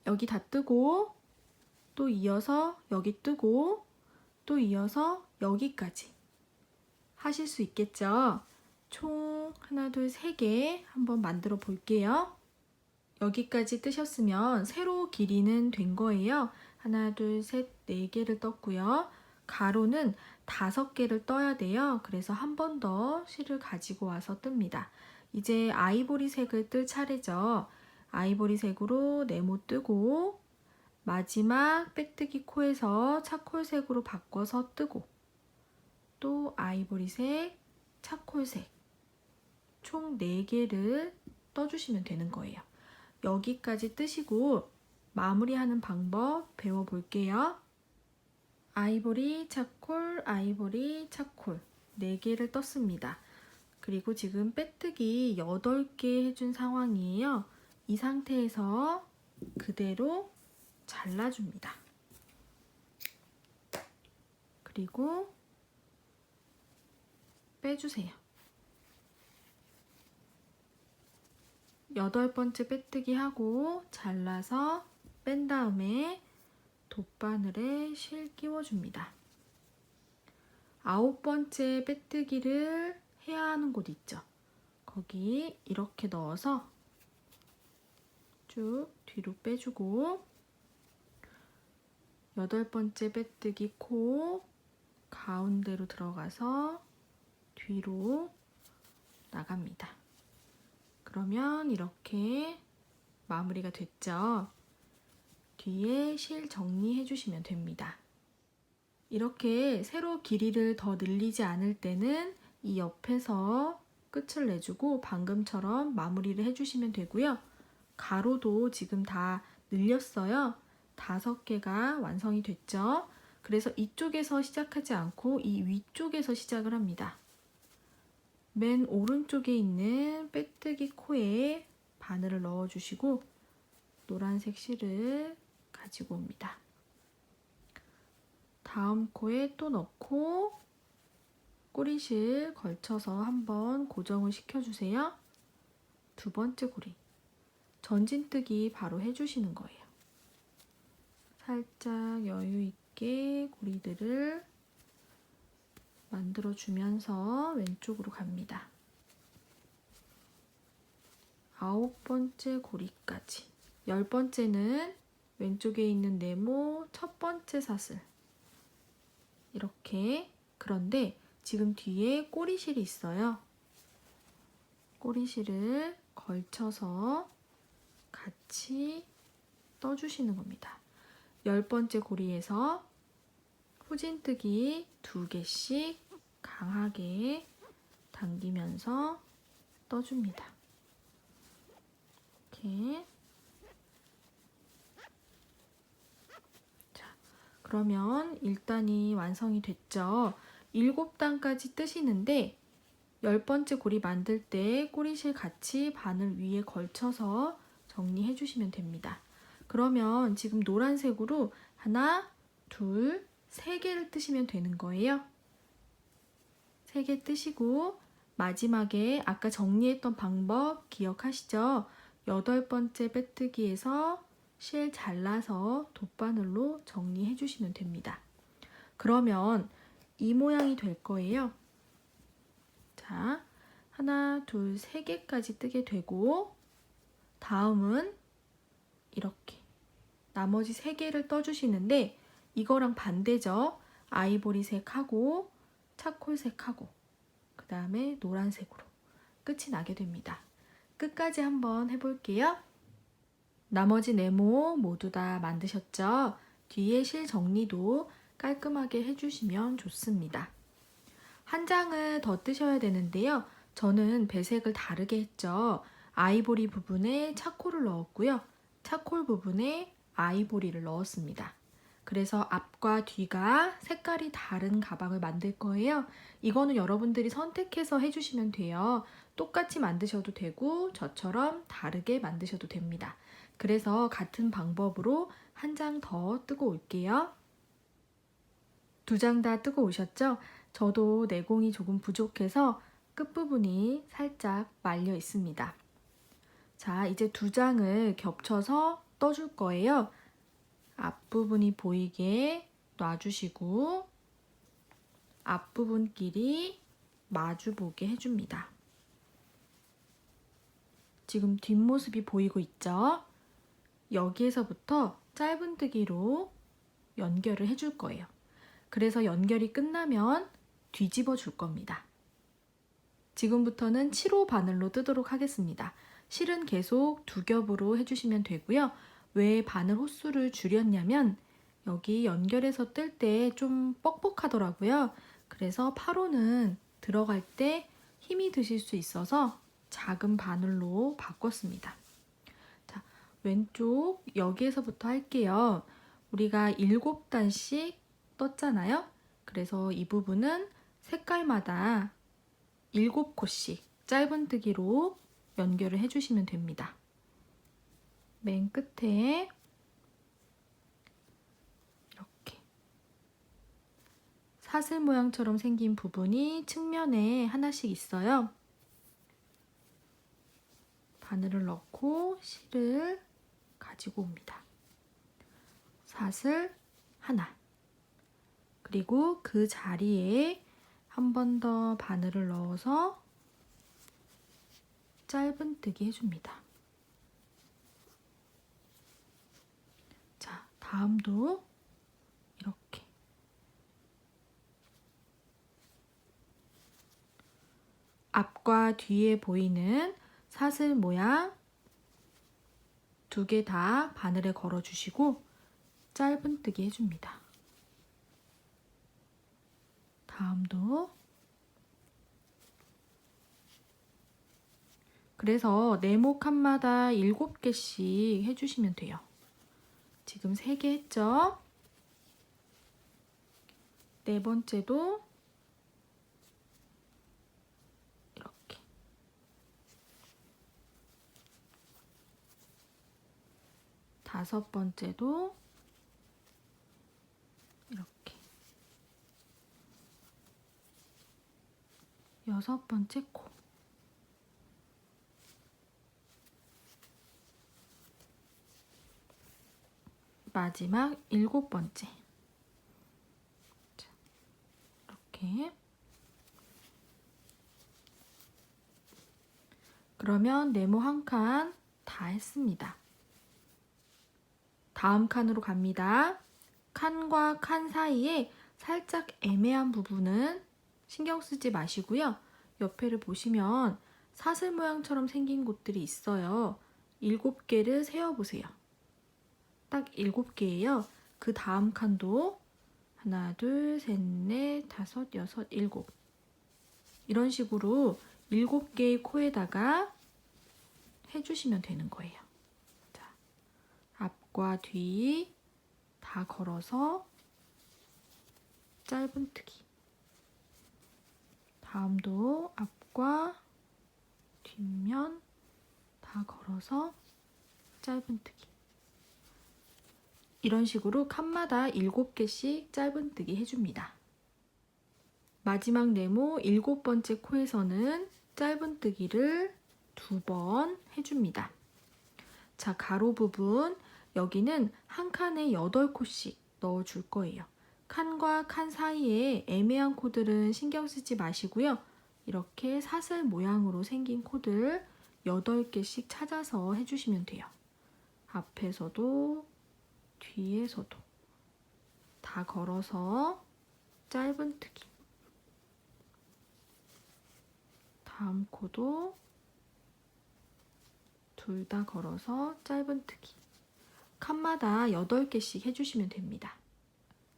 여기 다 뜨고 또 이어서 여기 뜨고 또 이어서 여기까지 하실 수 있겠죠? 총 하나, 둘, 3개 한번 만들어 볼게요. 여기까지 뜨셨으면 세로 길이는 된 거예요. 하나, 둘, 셋, 4개를 떴고요. 가로는 5개를 떠야 돼요. 그래서 한 번 더 실을 가지고 와서 뜹니다. 이제 아이보리색을 뜰 차례죠. 아이보리색으로 네모 뜨고 마지막 빼뜨기 코에서 차콜색으로 바꿔서 뜨고 또 아이보리색, 차콜색 총 4개를 떠주시면 되는 거예요. 여기까지 뜨시고 마무리하는 방법 배워볼게요. 아이보리, 차콜, 아이보리, 차콜 4개를 떴습니다. 그리고 지금 빼뜨기 8개 해준 상황이에요. 이 상태에서 그대로 잘라줍니다. 그리고 빼주세요. 8번째 빼뜨기 하고 잘라서 뺀 다음에 돗바늘에 실 끼워줍니다. 9번째 빼뜨기를 해야 하는 곳 있죠? 거기 이렇게 넣어서 쭉 뒤로 빼주고 8번째 빼뜨기 코 가운데로 들어가서 뒤로 나갑니다. 그러면 이렇게 마무리가 됐죠? 뒤에 실 정리해 주시면 됩니다. 이렇게 세로 길이를 더 늘리지 않을 때는 이 옆에서 끝을 내주고 방금처럼 마무리를 해주시면 되고요. 가로도 지금 다 늘렸어요. 5개가 완성이 됐죠. 그래서 이쪽에서 시작하지 않고 이 위쪽에서 시작을 합니다. 맨 오른쪽에 있는 빼뜨기 코에 바늘을 넣어주시고 노란색 실을 가지고 옵니다. 다음 코에 또 넣고 꼬리실 걸쳐서 한번 고정을 시켜주세요. 2번째 고리 전진뜨기 바로 해주시는 거예요. 살짝 여유 있게 고리들을 만들어주면서 왼쪽으로 갑니다. 9번째 고리까지 10번째는 왼쪽에 있는 네모 첫 번째 사슬 이렇게. 그런데 지금 뒤에 꼬리실이 있어요. 꼬리실을 걸쳐서 같이 떠주시는 겁니다. 10번째 고리에서 후진뜨기 2개씩 강하게 당기면서 떠줍니다. 이렇게. 자, 그러면 1단이 완성이 됐죠. 7단까지 뜨시는데 10번째 고리 만들 때 꼬리실 같이 바늘 위에 걸쳐서 정리해 주시면 됩니다. 그러면 지금 노란색으로 하나, 둘, 3개를 뜨시면 되는 거예요. 3개 뜨시고 마지막에 아까 정리했던 방법 기억하시죠? 8번째 빼뜨기에서 실 잘라서 돗바늘로 정리해 주시면 됩니다. 그러면 이 모양이 될 거예요. 자, 하나, 둘, 3개까지 뜨게 되고 다음은 이렇게 나머지 3개를 떠주시는데 이거랑 반대죠. 아이보리색하고 차콜색하고 그 다음에 노란색으로 끝이 나게 됩니다. 끝까지 한번 해볼게요. 나머지 네모 모두 다 만드셨죠? 뒤에 실 정리도 깔끔하게 해주시면 좋습니다. 한 장을 더 뜨셔야 되는데요. 저는 배색을 다르게 했죠. 아이보리 부분에 차콜을 넣었고요. 차콜 부분에 아이보리를 넣었습니다. 그래서 앞과 뒤가 색깔이 다른 가방을 만들 거예요. 이거는 여러분들이 선택해서 해주시면 돼요. 똑같이 만드셔도 되고 저처럼 다르게 만드셔도 됩니다. 그래서 같은 방법으로 한 장 더 뜨고 올게요. 2장 다 뜨고 오셨죠? 저도 내공이 조금 부족해서 끝부분이 살짝 말려 있습니다. 자, 이제 2장을 겹쳐서 떠줄 거예요. 앞부분이 보이게 놔주시고 앞부분끼리 마주보게 해줍니다. 지금 뒷모습이 보이고 있죠? 여기에서부터 짧은뜨기로 연결을 해줄 거예요. 그래서 연결이 끝나면 뒤집어 줄 겁니다. 지금부터는 7호 바늘로 뜨도록 하겠습니다. 실은 계속 2겹으로 해주시면 되고요. 왜 바늘 호수를 줄였냐면 여기 연결해서 뜰 때 좀 뻑뻑하더라고요. 그래서 8호는 들어갈 때 힘이 드실 수 있어서 작은 바늘로 바꿨습니다. 자, 왼쪽 여기에서부터 할게요. 우리가 7단씩 떴잖아요. 그래서 이 부분은 색깔마다 7코씩 짧은뜨기로 연결을 해주시면 됩니다. 맨 끝에 이렇게 사슬 모양처럼 생긴 부분이 측면에 하나씩 있어요. 바늘을 넣고 실을 가지고 옵니다. 사슬 하나, 그리고 그 자리에 한 번 더 바늘을 넣어서 짧은뜨기 해줍니다. 자, 다음도 이렇게 앞과 뒤에 보이는 사슬 모양 2개 다 바늘에 걸어주시고 짧은뜨기 해줍니다. 다음도. 그래서 네모 칸마다 7개씩 해주시면 돼요. 지금 3개 했죠? 4번째도 이렇게. 5번째도 이렇게. 6번째 코. 마지막 7번째. 이렇게. 그러면 네모 한 칸 다 했습니다. 다음 칸으로 갑니다. 칸과 칸 사이에 살짝 애매한 부분은 신경 쓰지 마시고요. 옆에를 보시면 사슬 모양처럼 생긴 곳들이 있어요. 7개를 세어보세요. 딱 7개예요. 그 다음 칸도 하나, 둘, 셋, 넷, 다섯, 여섯, 일곱. 이런 식으로 7개의 코에다가 해주시면 되는 거예요. 자, 앞과 뒤 다 걸어서 짧은뜨기. 다음도 앞과 뒷면 다 걸어서 짧은뜨기. 이런 식으로 칸마다 7개씩 짧은뜨기 해줍니다. 마지막 네모 7번째 코에서는 짧은뜨기를 2번 해줍니다. 자, 가로 부분 여기는 한 칸에 8코씩 넣어줄 거예요. 칸과 칸 사이에 애매한 코들은 신경 쓰지 마시고요. 이렇게 사슬 모양으로 생긴 코들 8개씩 찾아서 해주시면 돼요. 앞에서도 뒤에서도 다 걸어서 짧은뜨기. 다음 코도 둘 다 걸어서 짧은뜨기. 칸마다 8개씩 해주시면 됩니다.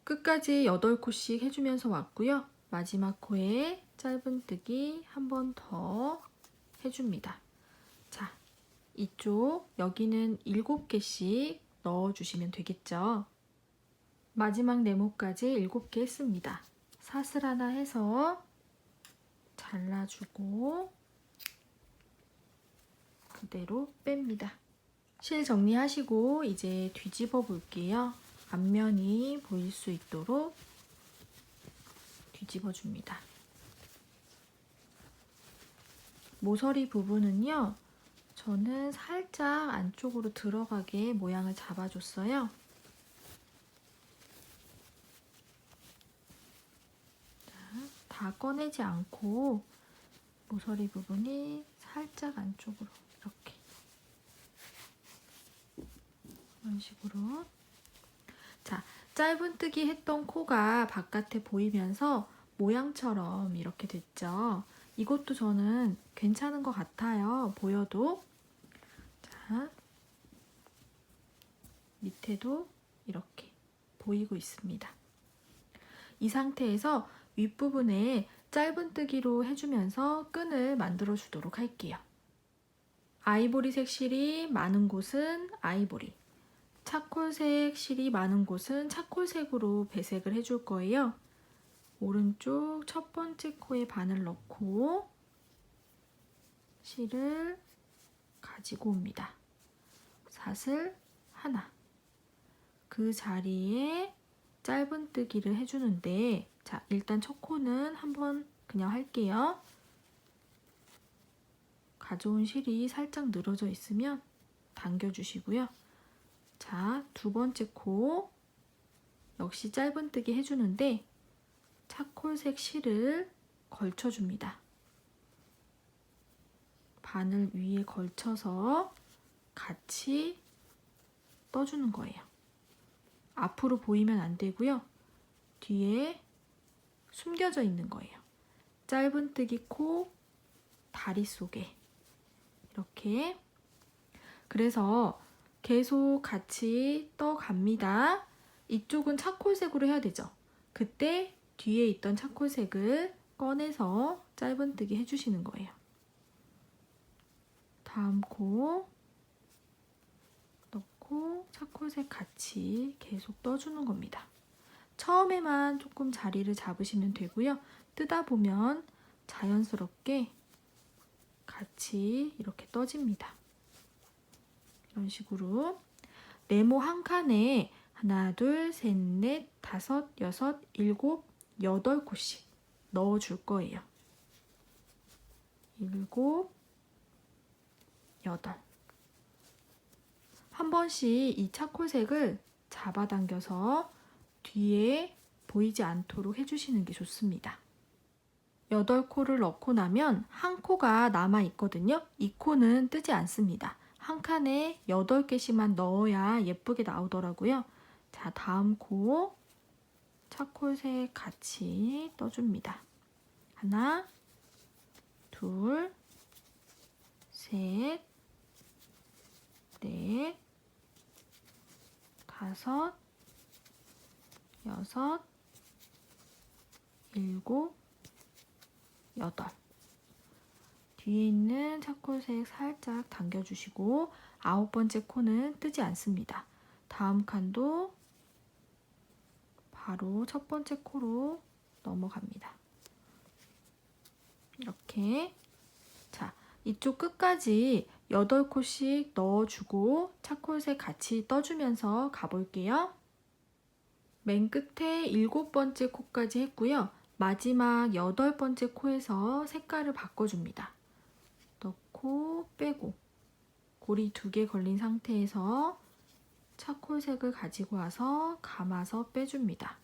끝까지 8코씩 해주면서 왔고요. 마지막 코에 짧은뜨기 한 번 더 해줍니다. 자, 이쪽 여기는 7개씩 넣어주시면 되겠죠. 마지막 네모까지 7개 했습니다. 사슬 하나 해서 잘라주고 그대로 뺍니다. 실 정리하시고 이제 뒤집어 볼게요. 앞면이 보일 수 있도록 뒤집어 줍니다. 모서리 부분은요, 저는 살짝 안쪽으로 들어가게 모양을 잡아줬어요. 자, 다 꺼내지 않고 모서리 부분이 살짝 안쪽으로 이렇게 이런 식으로. 자, 짧은뜨기 했던 코가 바깥에 보이면서 모양처럼 이렇게 됐죠. 이것도 저는 괜찮은 것 같아요. 보여도. 자, 밑에도 이렇게 보이고 있습니다. 이 상태에서 윗부분에 짧은뜨기로 해주면서 끈을 만들어 주도록 할게요. 아이보리색 실이 많은 곳은 아이보리, 차콜색 실이 많은 곳은 차콜색으로 배색을 해줄 거예요. 오른쪽 첫 번째 코에 바늘 넣고 실을 가지고 옵니다. 사슬 하나. 그 자리에 짧은뜨기를 해주는데, 자, 일단 첫 코는 한번 그냥 할게요. 가져온 실이 살짝 늘어져 있으면 당겨주시고요. 자, 두 번째 코 역시 짧은뜨기 해주는데 차콜색 실을 걸쳐줍니다. 바늘 위에 걸쳐서 같이 떠주는 거예요. 앞으로 보이면 안 되고요. 뒤에 숨겨져 있는 거예요. 짧은뜨기 코 다리 속에 이렇게. 그래서 계속 같이 떠갑니다. 이쪽은 차콜색으로 해야 되죠. 그때 뒤에 있던 차콜색을 꺼내서 짧은뜨기 해주시는 거예요. 다음 코 넣고 차콜색 같이 계속 떠주는 겁니다. 처음에만 조금 자리를 잡으시면 되고요. 뜨다 보면 자연스럽게 같이 이렇게 떠집니다. 이런 식으로 네모 한 칸에 하나, 둘, 셋, 넷, 다섯, 여섯, 일곱, 8코씩 넣어줄 거예요. 7, 8. 한 번씩 이 차콜색을 잡아당겨서 뒤에 보이지 않도록 해주시는 게 좋습니다. 8코를 넣고 나면 한 코가 남아있거든요. 이 코는 뜨지 않습니다. 한 칸에 8개씩만 넣어야 예쁘게 나오더라고요. 자, 다음 코 차콜색 같이 떠줍니다. 하나, 둘, 셋, 넷, 5, 6, 7, 8. 뒤에 있는 차콜색 살짝 당겨주시고 9번째 코는 뜨지 않습니다. 다음 칸도 바로 첫 번째 코로 넘어갑니다. 이렇게. 자, 이쪽 끝까지 8코씩 넣어주고 차콜색 같이 떠주면서 가볼게요. 맨 끝에 7번째 코까지 했고요. 마지막 8번째 코에서 색깔을 바꿔줍니다. 넣고 빼고 고리 2개 걸린 상태에서 차콜색을 가지고 와서 감아서 빼줍니다.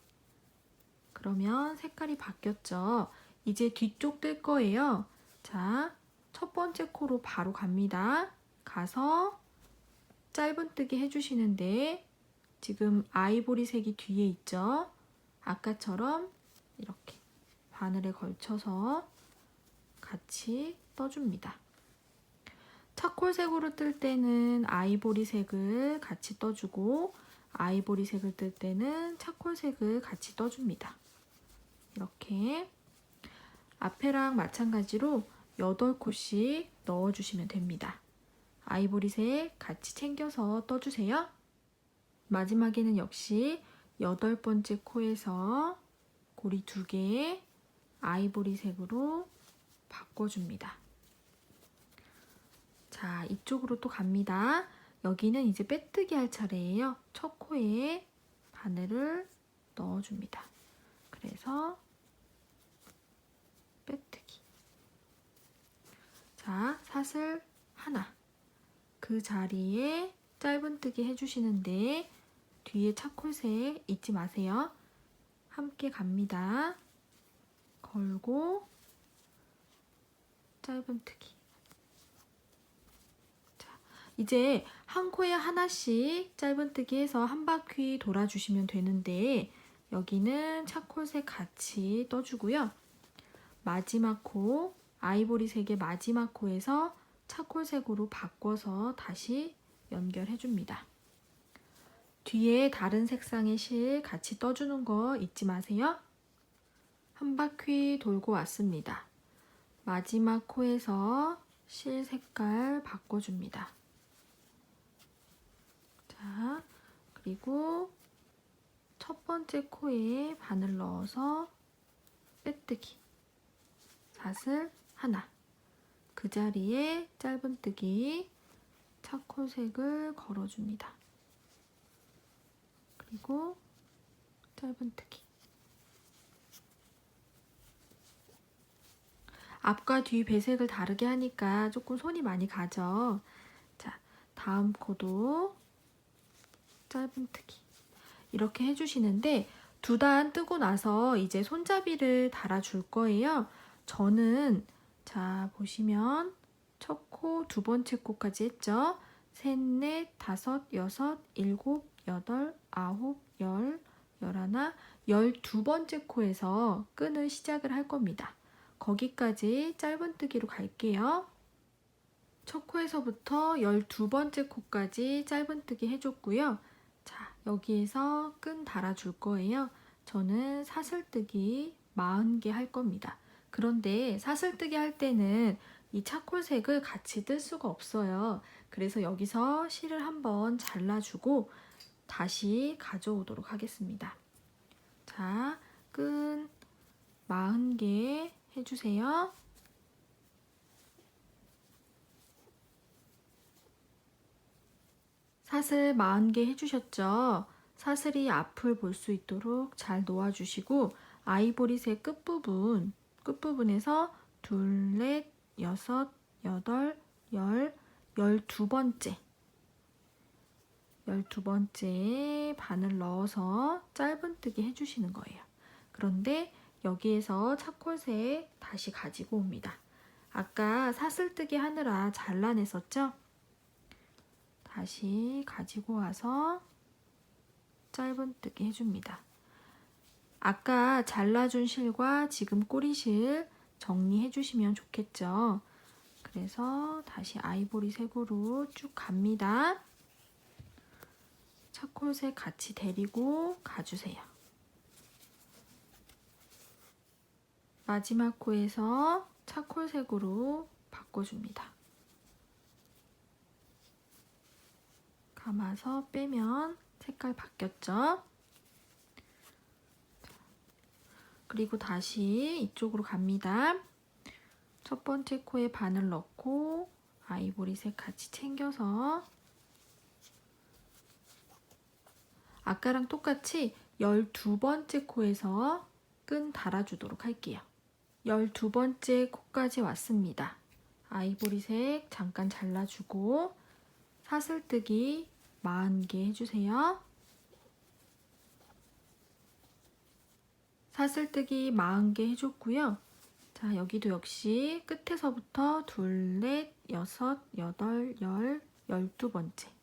그러면 색깔이 바뀌었죠? 이제 뒤쪽 뜰 거예요. 자, 첫 번째 코로 바로 갑니다. 가서 짧은뜨기 해주시는데 지금 아이보리 색이 뒤에 있죠? 아까처럼 이렇게 바늘에 걸쳐서 같이 떠줍니다. 차콜색으로 뜰 때는 아이보리색을 같이 떠주고 아이보리색을 뜰 때는 차콜색을 같이 떠줍니다. 이렇게 앞에랑 마찬가지로 8코씩 넣어주시면 됩니다. 아이보리색 같이 챙겨서 떠주세요. 마지막에는 역시 8번째 코에서 고리 2개 아이보리색으로 바꿔줍니다. 자, 이쪽으로 또 갑니다. 여기는 이제 빼뜨기 할 차례예요. 첫 코에 바늘을 넣어줍니다. 그래서 빼뜨기. 자, 사슬 하나. 그 자리에 짧은뜨기 해주시는데 뒤에 차콜색 잊지 마세요. 함께 갑니다. 걸고 짧은뜨기. 이제 한 코에 하나씩 짧은뜨기 해서 한 바퀴 돌아주시면 되는데 여기는 차콜색 같이 떠주고요. 마지막 코, 아이보리색의 마지막 코에서 차콜색으로 바꿔서 다시 연결해줍니다. 뒤에 다른 색상의 실 같이 떠주는 거 잊지 마세요. 한 바퀴 돌고 왔습니다. 마지막 코에서 실 색깔 바꿔줍니다. 자, 그리고 첫 번째 코에 바늘 넣어서 빼뜨기. 사슬 하나. 그 자리에 짧은뜨기 차콜색을 걸어줍니다. 그리고 짧은뜨기. 앞과 뒤 배색을 다르게 하니까 조금 손이 많이 가죠. 자, 다음 코도 짧은뜨기. 이렇게 해주시는데 2단 뜨고 나서 이제 손잡이를 달아줄 거예요. 저는 자 보시면 첫 코, 2번째 코까지 했죠. 3, 4, 5, 6, 7, 8, 9, 10, 11, 12번째 코에서 끈을 시작을 할 겁니다. 거기까지 짧은뜨기로 갈게요. 첫 코에서부터 12번째 코까지 짧은뜨기 해줬고요. 자, 여기에서 끈 달아줄 거예요. 저는 사슬뜨기 40개 할 겁니다. 그런데 사슬뜨기 할 때는 이 차콜색을 같이 뜰 수가 없어요. 그래서 여기서 실을 한번 잘라주고 다시 가져오도록 하겠습니다. 자, 끈 40개 해주세요. 사슬 40개 해주셨죠? 사슬이 앞을 볼 수 있도록 잘 놓아주시고 아이보리색 끝부분에서 2, 4, 6, 8, 10, 12번째 12번째 바늘 넣어서 짧은뜨기 해주시는 거예요. 그런데 여기에서 차콜색 다시 가지고 옵니다. 아까 사슬뜨기 하느라 잘라냈었죠? 다시 가지고 와서 짧은뜨기 해줍니다. 아까 잘라준 실과 지금 꼬리실 정리해 주시면 좋겠죠. 그래서 다시 아이보리 색으로 쭉 갑니다. 차콜색 같이 데리고 가주세요. 마지막 코에서 차콜색으로 바꿔줍니다. 감아서 빼면 색깔 바뀌었죠? 그리고 다시 이쪽으로 갑니다. 첫 번째 코에 바늘 넣고 아이보리색 같이 챙겨서 아까랑 똑같이 12번째 코에서 끈 달아주도록 할게요. 12번째 코까지 왔습니다. 아이보리색 잠깐 잘라주고 사슬뜨기 40개 해주세요. 사슬뜨기 40개 해줬고요. 자, 여기도 역시 끝에서부터 2, 4, 6, 8, 10, 12번째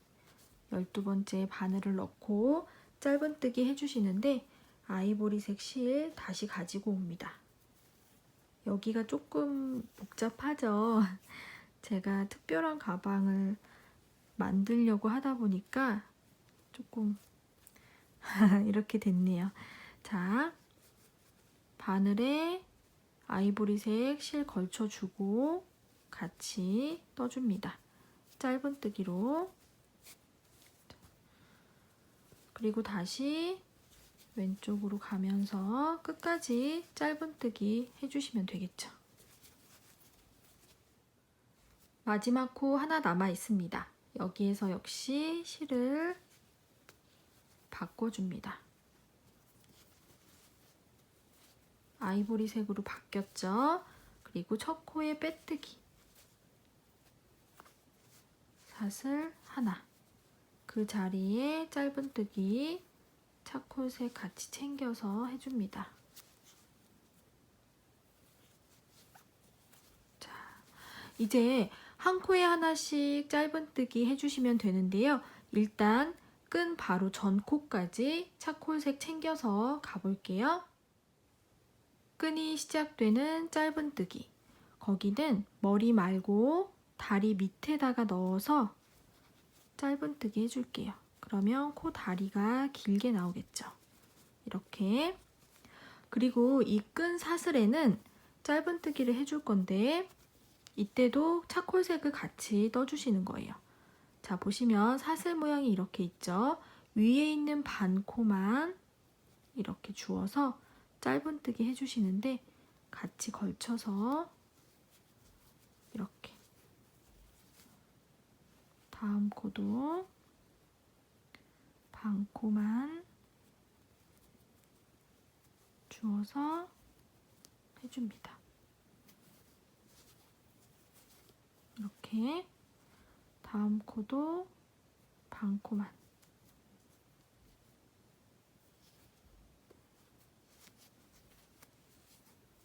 12번째 바늘을 넣고 짧은뜨기 해주시는데 아이보리색 실 다시 가지고 옵니다. 여기가 조금 복잡하죠? 제가 특별한 가방을 만들려고 하다 보니까 조금 이렇게 됐네요. 자, 바늘에 아이보리색 실 걸쳐주고 같이 떠줍니다. 짧은뜨기로. 그리고 다시 왼쪽으로 가면서 끝까지 짧은뜨기 해주시면 되겠죠. 마지막 코 하나 남아 있습니다. 여기에서 역시 실을 바꿔줍니다. 아이보리색으로 바뀌었죠? 그리고 첫 코에 빼뜨기. 사슬 하나. 그 자리에 짧은뜨기 차콜색 같이 챙겨서 해줍니다. 자, 이제 한 코에 하나씩 짧은뜨기 해주시면 되는데요. 일단 끈 바로 전 코까지 차콜색 챙겨서 가볼게요. 끈이 시작되는 짧은뜨기. 거기는 머리 말고 다리 밑에다가 넣어서 짧은뜨기 해줄게요. 그러면 코 다리가 길게 나오겠죠. 이렇게. 그리고 이 끈 사슬에는 짧은뜨기를 해줄 건데 이때도 차콜색을 같이 떠주시는 거예요. 자, 보시면 사슬 모양이 이렇게 있죠. 위에 있는 반코만 이렇게 주어서 짧은뜨기 해주시는데 같이 걸쳐서 이렇게 다음 코도 반코만 주어서 해줍니다. 이렇게 다음 코도 반코만.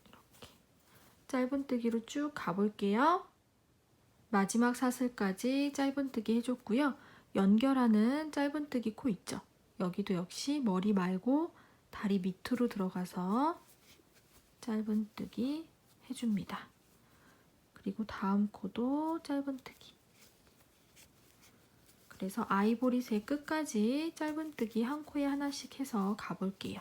이렇게 짧은뜨기로 쭉 가볼게요. 마지막 사슬까지 짧은뜨기 해줬고요. 연결하는 짧은뜨기 코 있죠. 여기도 역시 머리 말고 다리 밑으로 들어가서 짧은뜨기 해줍니다. 그리고 다음 코도 짧은뜨기. 그래서 아이보리색 끝까지 짧은뜨기 한 코에 하나씩 해서 가볼게요.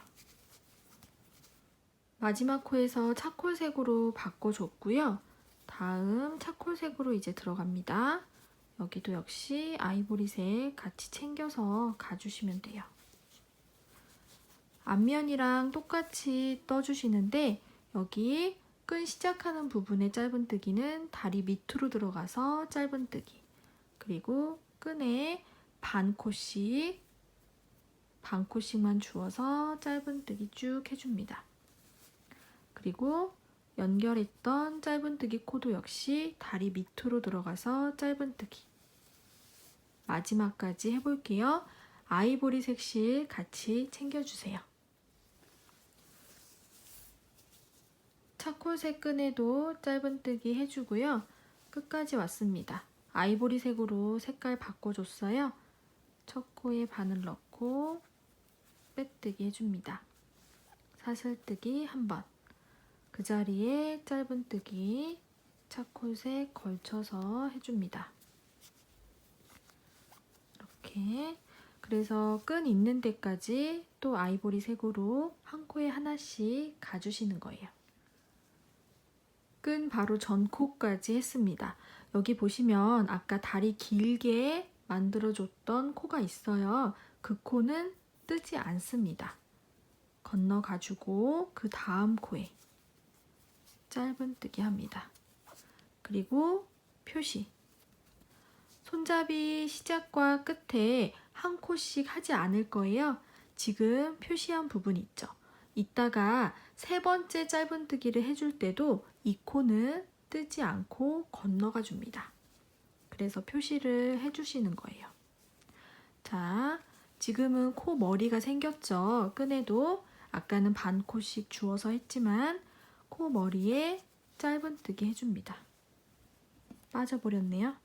마지막 코에서 차콜색으로 바꿔줬고요. 다음 차콜색으로 이제 들어갑니다. 여기도 역시 아이보리색 같이 챙겨서 가주시면 돼요. 앞면이랑 똑같이 떠주시는데 여기 끈 시작하는 부분의 짧은뜨기는 다리 밑으로 들어가서 짧은뜨기. 그리고 끈에 반코씩만 주어서 짧은뜨기 쭉 해줍니다. 그리고 연결했던 짧은뜨기 코도 역시 다리 밑으로 들어가서 짧은뜨기. 마지막까지 해볼게요. 아이보리색 실 같이 챙겨주세요. 차콜색 끈에도 짧은뜨기 해주고요. 끝까지 왔습니다. 아이보리색으로 색깔 바꿔줬어요. 첫 코에 바늘 넣고 빼뜨기 해줍니다. 사슬뜨기 한 번. 그 자리에 짧은뜨기 차콜색 걸쳐서 해줍니다. 이렇게. 그 그래서 끈 있는 데까지 또 아이보리색으로 한 코에 하나씩 가주시는 거예요. 끈 바로 전 코까지 했습니다. 여기 보시면 아까 다리 길게 만들어줬던 코가 있어요. 그 코는 뜨지 않습니다. 건너가지고 그 다음 코에 짧은뜨기 합니다. 그리고 표시. 손잡이 시작과 끝에 한 코씩 하지 않을 거예요. 지금 표시한 부분 있죠. 이따가 세 번째 짧은뜨기를 해줄 때도 이 코는 뜨지 않고 건너가 줍니다. 그래서 표시를 해주시는 거예요. 자, 지금은 코 머리가 생겼죠. 끈에도 아까는 반 코씩 주어서 했지만 코 머리에 짧은뜨기 해줍니다. 빠져버렸네요.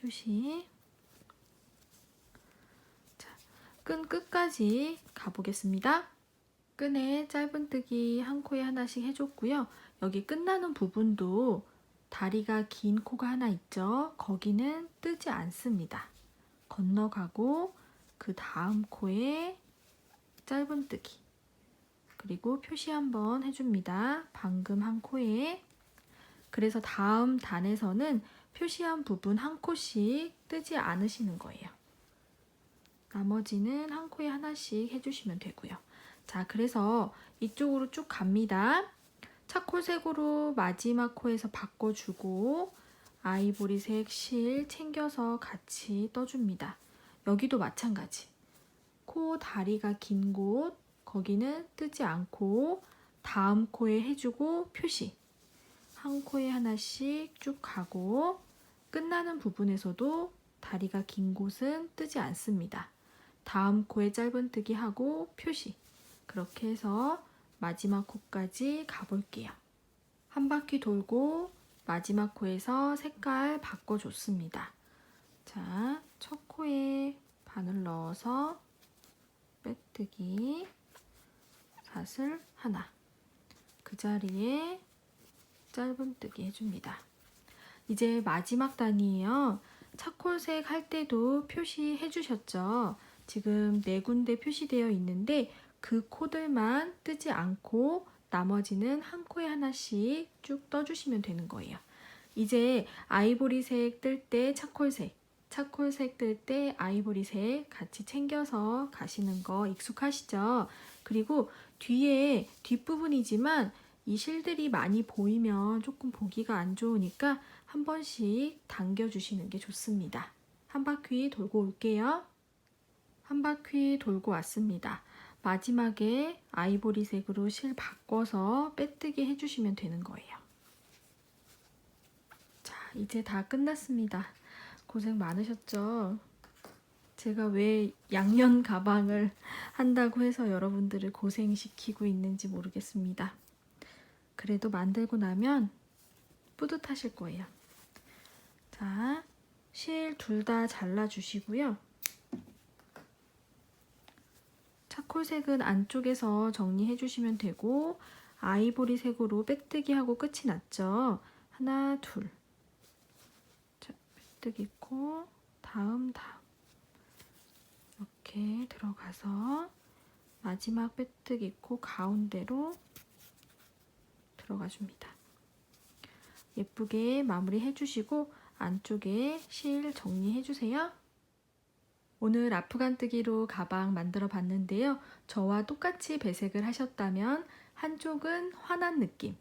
표시. 자, 끈 끝까지 가보겠습니다. 끈에 짧은뜨기 한 코에 하나씩 해줬고요. 여기 끝나는 부분도 다리가 긴 코가 하나 있죠. 거기는 뜨지 않습니다. 건너가고 그 다음 코에 짧은뜨기. 그리고 표시 한번 해줍니다. 방금 한 코에. 그래서 다음 단에서는 표시한 부분 한 코씩 뜨지 않으시는 거예요. 나머지는 한 코에 하나씩 해주시면 되고요. 자, 그래서 이쪽으로 쭉 갑니다. 차콜색으로 마지막 코에서 바꿔주고 아이보리색 실 챙겨서 같이 떠줍니다. 여기도 마찬가지. 코 다리가 긴 곳, 거기는 뜨지 않고 다음 코에 해주고 표시. 한 코에 하나씩 쭉 가고 끝나는 부분에서도 다리가 긴 곳은 뜨지 않습니다. 다음 코에 짧은뜨기 하고 표시. 그렇게 해서 마지막 코까지 가볼게요. 한 바퀴 돌고 마지막 코에서 색깔 바꿔줬습니다. 자, 첫 코에 바늘 넣어서 빼뜨기 사슬 하나. 그 자리에 짧은뜨기 해줍니다. 이제 마지막 단이에요. 차콜색 할 때도 표시해 주셨죠? 지금 4군데 표시되어 있는데 그 코들만 뜨지 않고 나머지는 한 코에 하나씩 쭉 떠주시면 되는 거예요. 이제 아이보리색 뜰 때 차콜색, 차콜색 뜰 때 아이보리색 같이 챙겨서 가시는 거 익숙하시죠? 그리고 뒤에 뒷부분이지만 이 실들이 많이 보이면 조금 보기가 안 좋으니까 한 번씩 당겨주시는 게 좋습니다. 한 바퀴 돌고 올게요. 한 바퀴 돌고 왔습니다. 마지막에 아이보리색으로 실 바꿔서 빼뜨기 해주시면 되는 거예요. 자, 이제 다 끝났습니다. 고생 많으셨죠? 제가 왜 양면 가방을 한다고 해서 여러분들을 고생시키고 있는지 모르겠습니다. 그래도 만들고 나면 뿌듯하실 거예요. 자, 실 둘 다 잘라주시고요. 차콜색은 안쪽에서 정리해 주시면 되고 아이보리색으로 빼뜨기 하고 끝이 났죠. 하나, 둘. 자, 빼뜨기 코, 다음. 이렇게 들어가서 마지막 빼뜨기 코 가운데로 들어가 줍니다. 예쁘게 마무리 해주시고 안쪽에 실 정리해 주세요. 오늘 아프간뜨기로 가방 만들어 봤는데요. 저와 똑같이 배색을 하셨다면 한쪽은 환한 느낌,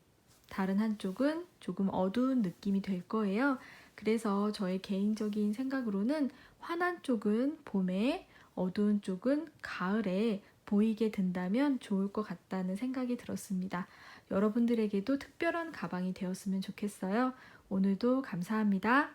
다른 한쪽은 조금 어두운 느낌이 될 거예요. 그래서 저의 개인적인 생각으로는 환한 쪽은 봄에, 어두운 쪽은 가을에 보이게 된다면 좋을 것 같다는 생각이 들었습니다. 여러분들에게도 특별한 가방이 되었으면 좋겠어요. 오늘도 감사합니다.